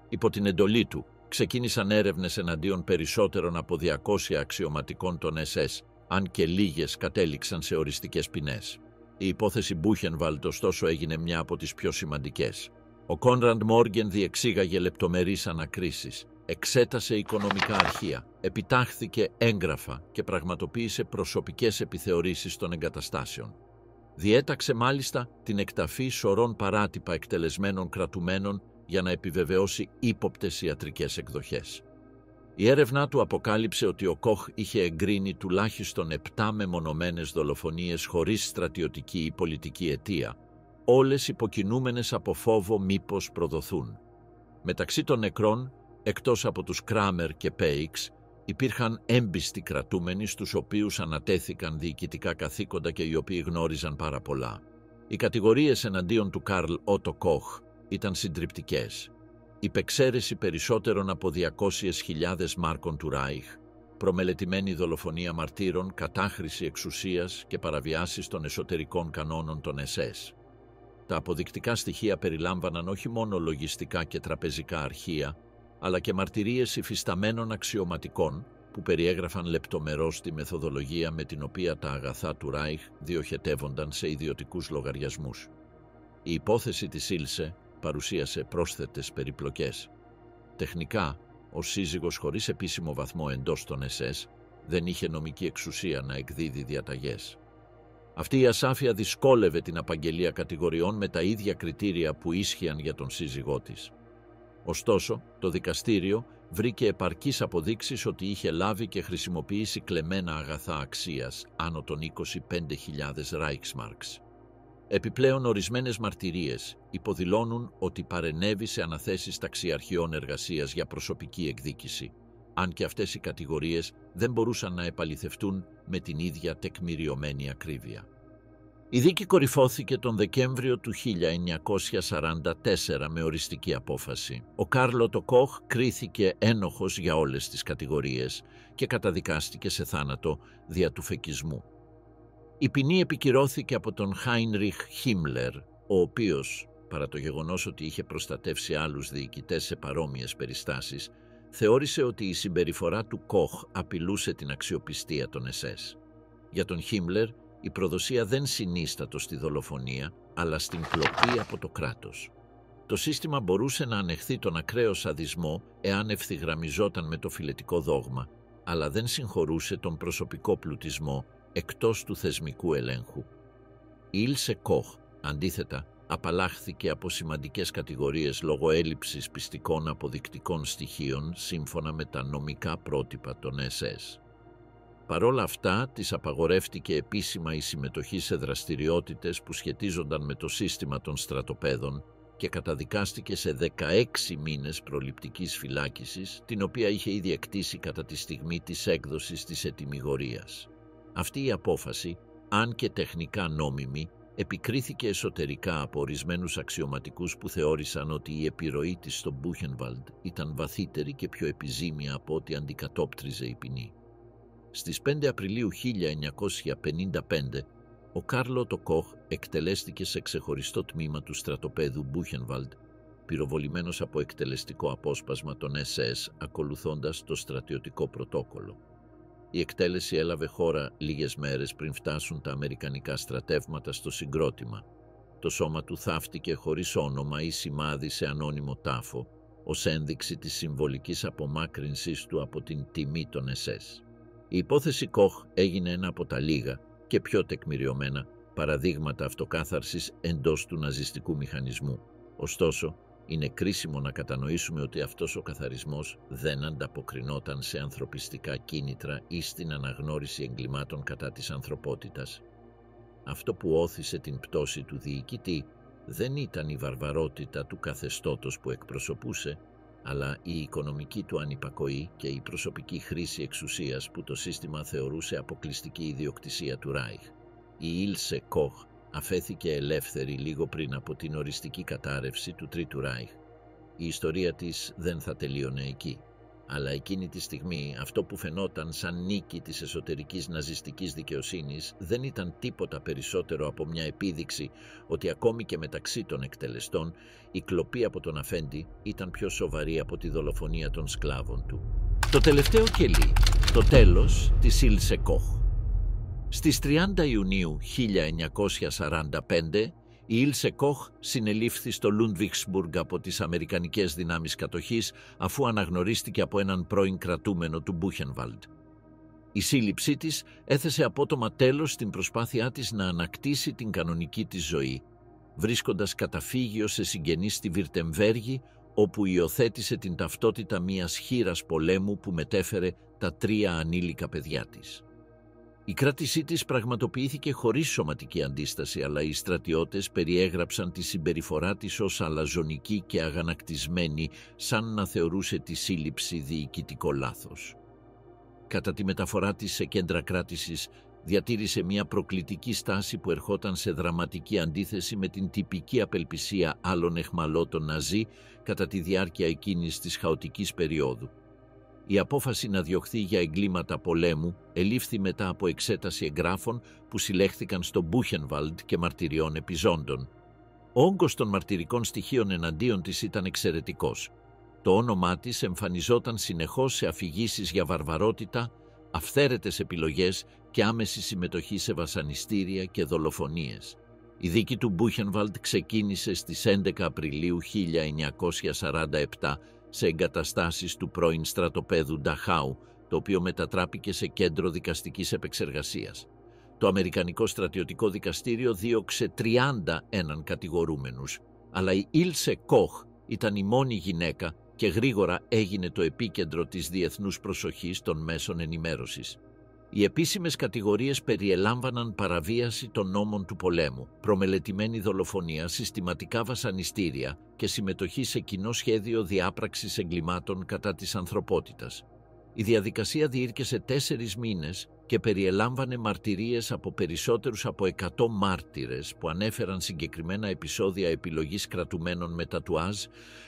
Υπό την εντολή του, ξεκίνησαν έρευνες εναντίον περισσότερων από 200 αξιωματικών των SS, αν και λίγες κατέληξαν σε οριστικές ποινές. Η υπόθεση Μπούχενβαλντ ωστόσο έγινε μια από τις πιο σημαντικές. Ο Κόνραντ Μόργεν διεξήγαγε λεπτομερείς ανακρίσεις, εξέτασε οικονομικά αρχεία, επιτάχθηκε έγγραφα και πραγματοποίησε προσωπικές επιθεωρήσεις των εγκαταστάσεων. Διέταξε μάλιστα την εκταφή σωρών παράτυπα εκτελεσμένων κρατουμένων για να επιβεβαιώσει ύποπτες ιατρικές εκδοχές. Η έρευνά του αποκάλυψε ότι ο Κοχ είχε εγκρίνει τουλάχιστον 7 μεμονωμένες δολοφονίες χωρίς στρατιωτική ή πολιτική αιτία, όλες υποκινούμενες από φόβο μήπως προδοθούν. Μεταξύ των νεκρών, εκτός από τους Κράμερ και Πέιξ, υπήρχαν έμπιστοι κρατούμενοι στους οποίους ανατέθηκαν διοικητικά καθήκοντα και οι οποίοι γνώριζαν πάρα πολλά. Οι κατηγορίες εναντίον του Καρλ Ότο Κοχ ήταν συντριπτικές. Υπεξαίρεση περισσότερων από 200.000 μάρκων του Ράιχ, προμελετημένη δολοφονία μαρτύρων, κατάχρηση εξουσίας και παραβιάσεις των εσωτερικών κανόνων των SS. Τα αποδεικτικά στοιχεία περιλάμβαναν όχι μόνο λογιστικά και τραπεζικά αρχεία, αλλά και μαρτυρίες υφισταμένων αξιωματικών που περιέγραφαν λεπτομερώς τη μεθοδολογία με την οποία τα αγαθά του Ράιχ διοχετεύονταν σε ιδιωτικούς λογαριασμούς. Η υπόθεση της Ήλσε παρουσίασε πρόσθετες περιπλοκές. Τεχνικά, ο σύζυγος χωρίς επίσημο βαθμό εντός των SS δεν είχε νομική εξουσία να εκδίδει διαταγές. Αυτή η ασάφεια δυσκόλευε την απαγγελία κατηγοριών με τα ίδια κριτήρια που ίσχυαν για τον σύζυγό της. Ωστόσο, το δικαστήριο βρήκε επαρκείς αποδείξεις ότι είχε λάβει και χρησιμοποιήσει κλεμμένα αγαθά αξίας άνω των 25.000 Reichsmarks. Επιπλέον, ορισμένες μαρτυρίες υποδηλώνουν ότι παρενέβη σε αναθέσεις ταξιαρχιών εργασίας για προσωπική εκδίκηση, αν και αυτές οι κατηγορίες δεν μπορούσαν να επαληθευτούν με την ίδια τεκμηριωμένη ακρίβεια. Η δίκη κορυφώθηκε τον Δεκέμβριο του 1944 με οριστική απόφαση. Ο Καρλ Ότο Κοχ κρίθηκε ένοχος για όλες τις κατηγορίες και καταδικάστηκε σε θάνατο δια του φεκισμού. Η ποινή επικυρώθηκε από τον Χάινριχ Χίμλερ, ο οποίος, παρά το γεγονός ότι είχε προστατεύσει άλλους διοικητές σε παρόμοιες περιστάσεις, θεώρησε ότι η συμπεριφορά του Κοχ απειλούσε την αξιοπιστία των SS. Για τον Χίμλερ, η προδοσία δεν συνίστατο στη δολοφονία, αλλά στην κλοπή από το κράτος. Το σύστημα μπορούσε να ανεχθεί τον ακραίο σαδισμό εάν ευθυγραμμιζόταν με το φιλετικό δόγμα, αλλά δεν συγχωρούσε τον προσωπικό πλουτισμό εκτός του θεσμικού ελέγχου. Η Ήλσε Κοχ, αντίθετα, απαλλάχθηκε από σημαντικές κατηγορίες λόγω έλλειψης πιστικών αποδεικτικών στοιχείων σύμφωνα με τα νομικά πρότυπα των SS. Παρόλα αυτά, της απαγορεύτηκε επίσημα η συμμετοχή σε δραστηριότητες που σχετίζονταν με το σύστημα των στρατοπέδων και καταδικάστηκε σε 16 μήνες προληπτικής φυλάκισης, την οποία είχε ήδη εκτίσει κατά τη στιγμή της έκδοσης της ετυμηγορίας. Αυτή η απόφαση, αν και τεχνικά νόμιμη, επικρίθηκε εσωτερικά από ορισμένους αξιωματικούς που θεώρησαν ότι η επιρροή της στο Μπούχενβαλντ ήταν βαθύτερη και πιο επιζήμια από ό,τι αντικατόπτριζε η ποινή. Στις 5 Απριλίου 1955, ο Καρλ Ότο Κοχ εκτελέστηκε σε ξεχωριστό τμήμα του στρατοπέδου Μπούχενβαλντ, πυροβολημένος από εκτελεστικό απόσπασμα των SS, ακολουθώντας το στρατιωτικό πρωτόκολλο. Η εκτέλεση έλαβε χώρα λίγες μέρες πριν φτάσουν τα αμερικανικά στρατεύματα στο συγκρότημα. Το σώμα του θαύτηκε χωρίς όνομα ή σημάδι σε ανώνυμο τάφο, ως ένδειξη της συμβολικής απομάκρυνσης του από την τιμή των SS. Η υπόθεση Κοχ έγινε ένα από τα λίγα και πιο τεκμηριωμένα παραδείγματα αυτοκάθαρσης εντός του ναζιστικού μηχανισμού. Ωστόσο, είναι κρίσιμο να κατανοήσουμε ότι αυτός ο καθαρισμός δεν ανταποκρινόταν σε ανθρωπιστικά κίνητρα ή στην αναγνώριση εγκλημάτων κατά της ανθρωπότητας. Αυτό που όθησε την πτώση του διοικητή δεν ήταν η βαρβαρότητα του καθεστώτος που εκπροσωπούσε, αλλά η οικονομική του ανυπακοή και η προσωπική χρήση εξουσίας που το σύστημα θεωρούσε αποκλειστική ιδιοκτησία του Ράιχ. Η Ήλσε Κοχ αφέθηκε ελεύθερη λίγο πριν από την οριστική κατάρρευση του Τρίτου Ράιχ. Η ιστορία της δεν θα τελείωνε εκεί, αλλά εκείνη τη στιγμή αυτό που φαινόταν σαν νίκη της εσωτερικής ναζιστικής δικαιοσύνης δεν ήταν τίποτα περισσότερο από μια επίδειξη ότι ακόμη και μεταξύ των εκτελεστών η κλοπή από τον αφέντη ήταν πιο σοβαρή από τη δολοφονία των σκλάβων του. Το τελευταίο κελί, το τέλος της Ήλσε Κοχ. Στις 30 Ιουνίου 1945, η Ήλσε Κοχ συνελήφθη στο Λούντβιχσμπουργκ από τις Αμερικανικές δυνάμεις κατοχής, αφού αναγνωρίστηκε από έναν πρώην κρατούμενο του Μπούχενβαλντ. Η σύλληψή της έθεσε απότομα τέλος στην προσπάθειά της να ανακτήσει την κανονική της ζωή, βρίσκοντας καταφύγιο σε συγγενείς στη Βιρτεμβέργη, όπου υιοθέτησε την ταυτότητα μιας χήρας πολέμου που μετέφερε τα 3 ανήλικα παιδιά της. Η κράτησή της πραγματοποιήθηκε χωρίς σωματική αντίσταση, αλλά οι στρατιώτες περιέγραψαν τη συμπεριφορά της ως αλαζονική και αγανακτισμένη, σαν να θεωρούσε τη σύλληψη διοικητικό λάθος. Κατά τη μεταφορά της σε κέντρα κράτησης, διατήρησε μια προκλητική στάση που ερχόταν σε δραματική αντίθεση με την τυπική απελπισία άλλων αιχμαλώτων Ναζί κατά τη διάρκεια εκείνης της χαοτικής περίοδου. Η απόφαση να διωχθεί για εγκλήματα πολέμου ελήφθη μετά από εξέταση εγγράφων που συλλέχθηκαν στο Μπούχενβαλντ και μαρτυριών επιζώντων. Ο όγκος των μαρτυρικών στοιχείων εναντίον της ήταν εξαιρετικός. Το όνομά της εμφανιζόταν συνεχώς σε αφηγήσεις για βαρβαρότητα, αυθαίρετες επιλογές και άμεση συμμετοχή σε βασανιστήρια και δολοφονίες. Η δίκη του Μπούχενβαλντ ξεκίνησε στις 11 Απριλίου 1947 σε εγκαταστάσεις του πρώην στρατοπέδου Νταχάου, το οποίο μετατράπηκε σε κέντρο δικαστικής επεξεργασίας. Το Αμερικανικό Στρατιωτικό Δικαστήριο δίωξε 31 κατηγορούμενους, αλλά η Ήλσε Κοχ ήταν η μόνη γυναίκα και γρήγορα έγινε το επίκεντρο της διεθνούς προσοχής των μέσων ενημέρωσης. Οι επίσημες κατηγορίες περιελάμβαναν παραβίαση των νόμων του πολέμου, προμελετημένη δολοφονία, συστηματικά βασανιστήρια και συμμετοχή σε κοινό σχέδιο διάπραξης εγκλημάτων κατά της ανθρωπότητας. Η διαδικασία διήρκεσε 4 μήνες και περιελάμβανε μαρτυρίες από περισσότερους από 100 μάρτυρες που ανέφεραν συγκεκριμένα επεισόδια επιλογής κρατουμένων με τατουάζ,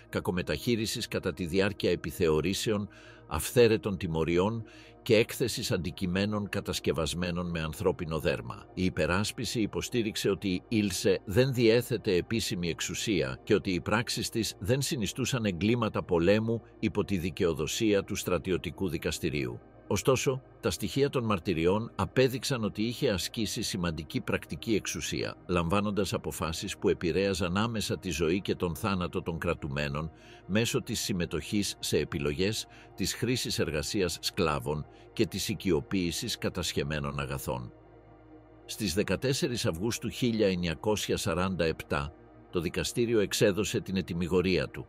κακομεταχείρισης κατά τη διάρκεια επιθεωρήσεων, αυθαίρετων τιμωριών και έκθεσης αντικειμένων κατασκευασμένων με ανθρώπινο δέρμα. Η υπεράσπιση υποστήριξε ότι η Ήλσε δεν διέθετε επίσημη εξουσία και ότι οι πράξεις της δεν συνιστούσαν εγκλήματα πολέμου υπό τη δικαιοδοσία του στρατιωτικού δικαστηρίου. Ωστόσο, τα στοιχεία των μαρτυριών απέδειξαν ότι είχε ασκήσει σημαντική πρακτική εξουσία, λαμβάνοντας αποφάσεις που επηρέαζαν άμεσα τη ζωή και τον θάνατο των κρατουμένων μέσω της συμμετοχής σε επιλογές, της χρήσης εργασίας σκλάβων και της οικειοποίησης κατασχεμένων αγαθών. Στις 14 Αυγούστου 1947, το δικαστήριο εξέδωσε την ετυμηγορία του.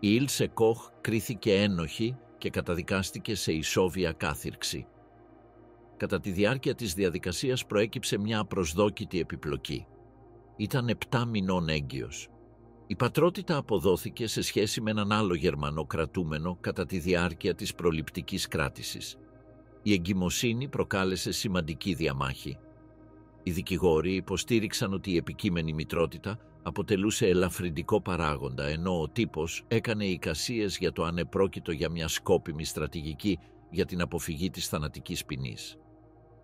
Η Ήλσε Κοχ κρίθηκε ένοχη και καταδικάστηκε σε ισόβια κάθυρξη. Κατά τη διάρκεια της διαδικασίας προέκυψε μια απροσδόκητη επιπλοκή. Ήταν 7 μηνών έγκυος. Η πατρότητα αποδόθηκε σε σχέση με έναν άλλο Γερμανό κρατούμενο κατά τη διάρκεια της προληπτικής κράτησης. Η εγκυμοσύνη προκάλεσε σημαντική διαμάχη. Οι δικηγόροι υποστήριξαν ότι η επικείμενη μητρότητα αποτελούσε ελαφρυντικό παράγοντα, ενώ ο τύπος έκανε εικασίες για το αν επρόκειτο για μια σκόπιμη στρατηγική για την αποφυγή της θανατικής ποινής.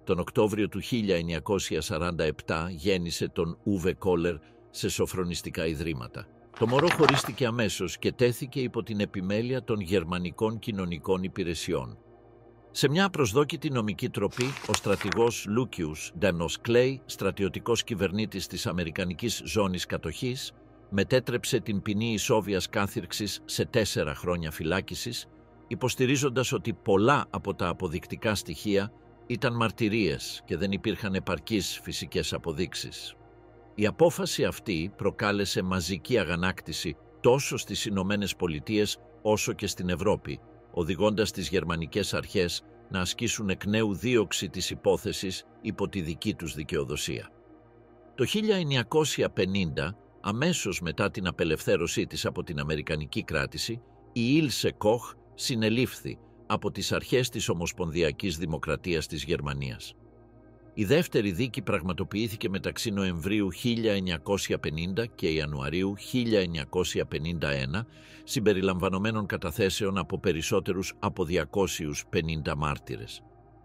Τον Οκτώβριο του 1947 γέννησε τον Ούβε Κόλερ σε σοφρονιστικά ιδρύματα. Το μωρό χωρίστηκε αμέσως και τέθηκε υπό την επιμέλεια των γερμανικών κοινωνικών υπηρεσιών. Σε μια απροσδόκητη νομική τροπή, ο στρατηγός Λούκιους Ντανός Κλέι, στρατιωτικός κυβερνήτης της Αμερικανικής Ζώνης Κατοχής, μετέτρεψε την ποινή ισόβιας κάθυρξης σε 4 χρόνια φυλάκισης, υποστηρίζοντας ότι πολλά από τα αποδεικτικά στοιχεία ήταν μαρτυρίες και δεν υπήρχαν επαρκείς φυσικές αποδείξεις. Η απόφαση αυτή προκάλεσε μαζική αγανάκτηση τόσο στις Ηνωμένες Πολιτείες όσο και στην Ευρώπη, οδηγώντας τις γερμανικές αρχές να ασκήσουν εκ νέου δίωξη της υπόθεσης υπό τη δική τους δικαιοδοσία. Το 1950, αμέσως μετά την απελευθέρωσή της από την Αμερικανική κράτηση, η Ήλσε Κοχ συνελήφθη από τις αρχές της Ομοσπονδιακής Δημοκρατίας της Γερμανίας. Η δεύτερη δίκη πραγματοποιήθηκε μεταξύ Νοεμβρίου 1950 και Ιανουαρίου 1951, συμπεριλαμβανομένων καταθέσεων από περισσότερους από 250 μάρτυρες.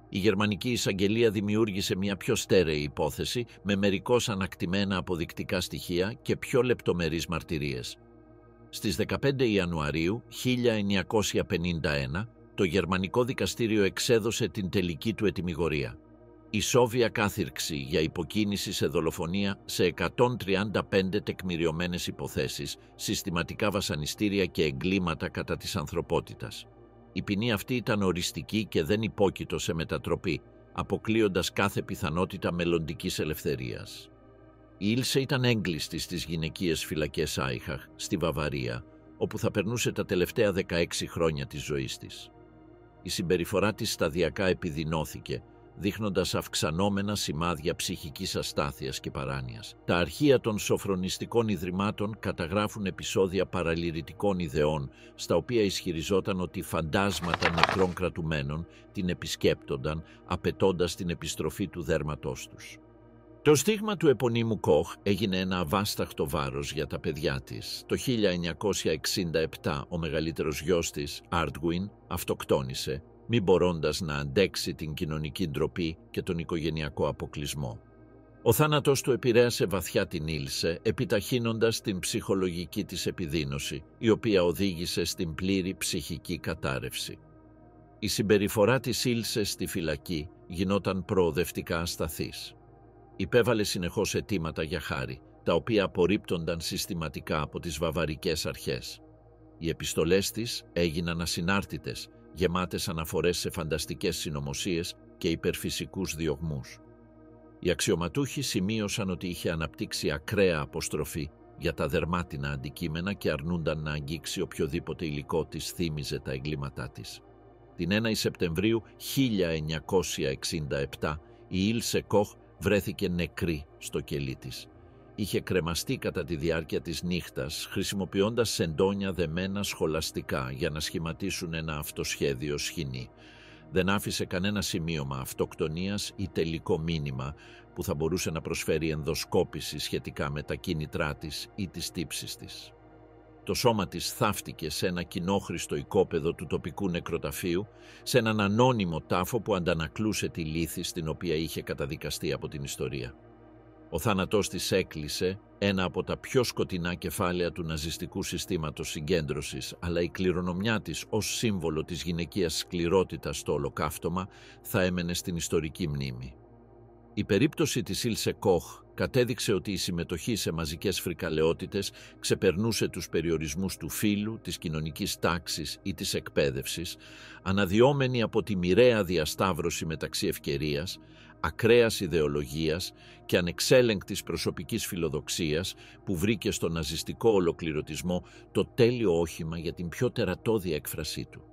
Η Γερμανική Εισαγγελία δημιούργησε μια πιο στέρεη υπόθεση με μερικώς ανακτημένα αποδεικτικά στοιχεία και πιο λεπτομερείς μαρτυρίες. Στις 15 Ιανουαρίου 1951, το Γερμανικό Δικαστήριο εξέδωσε την τελική του ετυμηγορία. ισόβια κάθυρξη για υποκίνηση σε δολοφονία σε 135 τεκμηριωμένες υποθέσεις, συστηματικά βασανιστήρια και εγκλήματα κατά της ανθρωπότητας. Η ποινή αυτή ήταν οριστική και δεν υπόκειτο σε μετατροπή, αποκλείοντας κάθε πιθανότητα μελλοντικής ελευθερίας. Η Ήλσε ήταν έγκλειστη στις γυναικείες φυλακές Άιχαχ, στη Βαβαρία, όπου θα περνούσε τα τελευταία 16 χρόνια της ζωής της. Η συμπεριφορά της σταδιακά επιδεινώθηκε, δείχνοντας αυξανόμενα σημάδια ψυχικής αστάθειας και παράνοιας. Τα αρχεία των σοφρονιστικών ιδρυμάτων καταγράφουν επεισόδια παραλυρητικών ιδεών, στα οποία ισχυριζόταν ότι φαντάσματα νεκρών κρατουμένων την επισκέπτονταν, απαιτώντας την επιστροφή του δέρματός τους. Το στίγμα του επωνύμου Κοχ έγινε ένα αβάσταχτο βάρος για τα παιδιά της. Το 1967 ο μεγαλύτερος γιος της, Άρντγουιν, αυτοκτόνησε, μη μπορώντας να αντέξει την κοινωνική ντροπή και τον οικογενειακό αποκλεισμό. Ο θάνατος του επηρέασε βαθιά την Ήλσε, επιταχύνοντας την ψυχολογική της επιδείνωση, η οποία οδήγησε στην πλήρη ψυχική κατάρρευση. Η συμπεριφορά της Ήλσε στη φυλακή γινόταν προοδευτικά ασταθής. Υπέβαλε συνεχώς αιτήματα για χάρη, τα οποία απορρίπτονταν συστηματικά από τις βαβαρικές αρχές. Οι επιστολές της έγιναν ασυνάρτητες, γεμάτες αναφορές σε φανταστικές συνωμοσίες και υπερφυσικούς διωγμούς. Οι αξιωματούχοι σημείωσαν ότι είχε αναπτύξει ακραία αποστροφή για τα δερμάτινα αντικείμενα και αρνούνταν να αγγίξει οποιοδήποτε υλικό της θύμιζε τα εγκλήματά της. Την 1η Σεπτεμβρίου 1967 η Ήλσε Κοχ βρέθηκε νεκρή στο κελί της. Είχε κρεμαστεί κατά τη διάρκεια της νύχτας, χρησιμοποιώντας σεντόνια δεμένα σχολαστικά για να σχηματίσουν ένα αυτοσχέδιο σχοινί. Δεν άφησε κανένα σημείωμα αυτοκτονίας ή τελικό μήνυμα που θα μπορούσε να προσφέρει ενδοσκόπηση σχετικά με τα κίνητρά της ή τις τύψεις της. Το σώμα της θάφτηκε σε ένα κοινόχρηστο οικόπεδο του τοπικού νεκροταφείου, σε έναν ανώνυμο τάφο που αντανακλούσε τη λύθη στην οποία είχε καταδικαστεί από την ιστορία. Ο θάνατός της έκλεισε ένα από τα πιο σκοτεινά κεφάλαια του ναζιστικού συστήματος συγκέντρωσης, αλλά η κληρονομιά της ως σύμβολο της γυναικείας σκληρότητας στο ολοκαύτωμα θα έμενε στην ιστορική μνήμη. Η περίπτωση της Ήλσε Κοχ κατέδειξε ότι η συμμετοχή σε μαζικές φρικαλαιότητες ξεπερνούσε τους περιορισμούς του φύλου, της κοινωνικής τάξης ή της εκπαίδευσης, αναδυόμενη από τη μοιραία διασταύρωση μεταξύ ευκαιρίας, ακραίας ιδεολογίας και ανεξέλεγκτης προσωπικής φιλοδοξίας που βρήκε στο ναζιστικό ολοκληρωτισμό το τέλειο όχημα για την πιο τερατώδη έκφρασή του.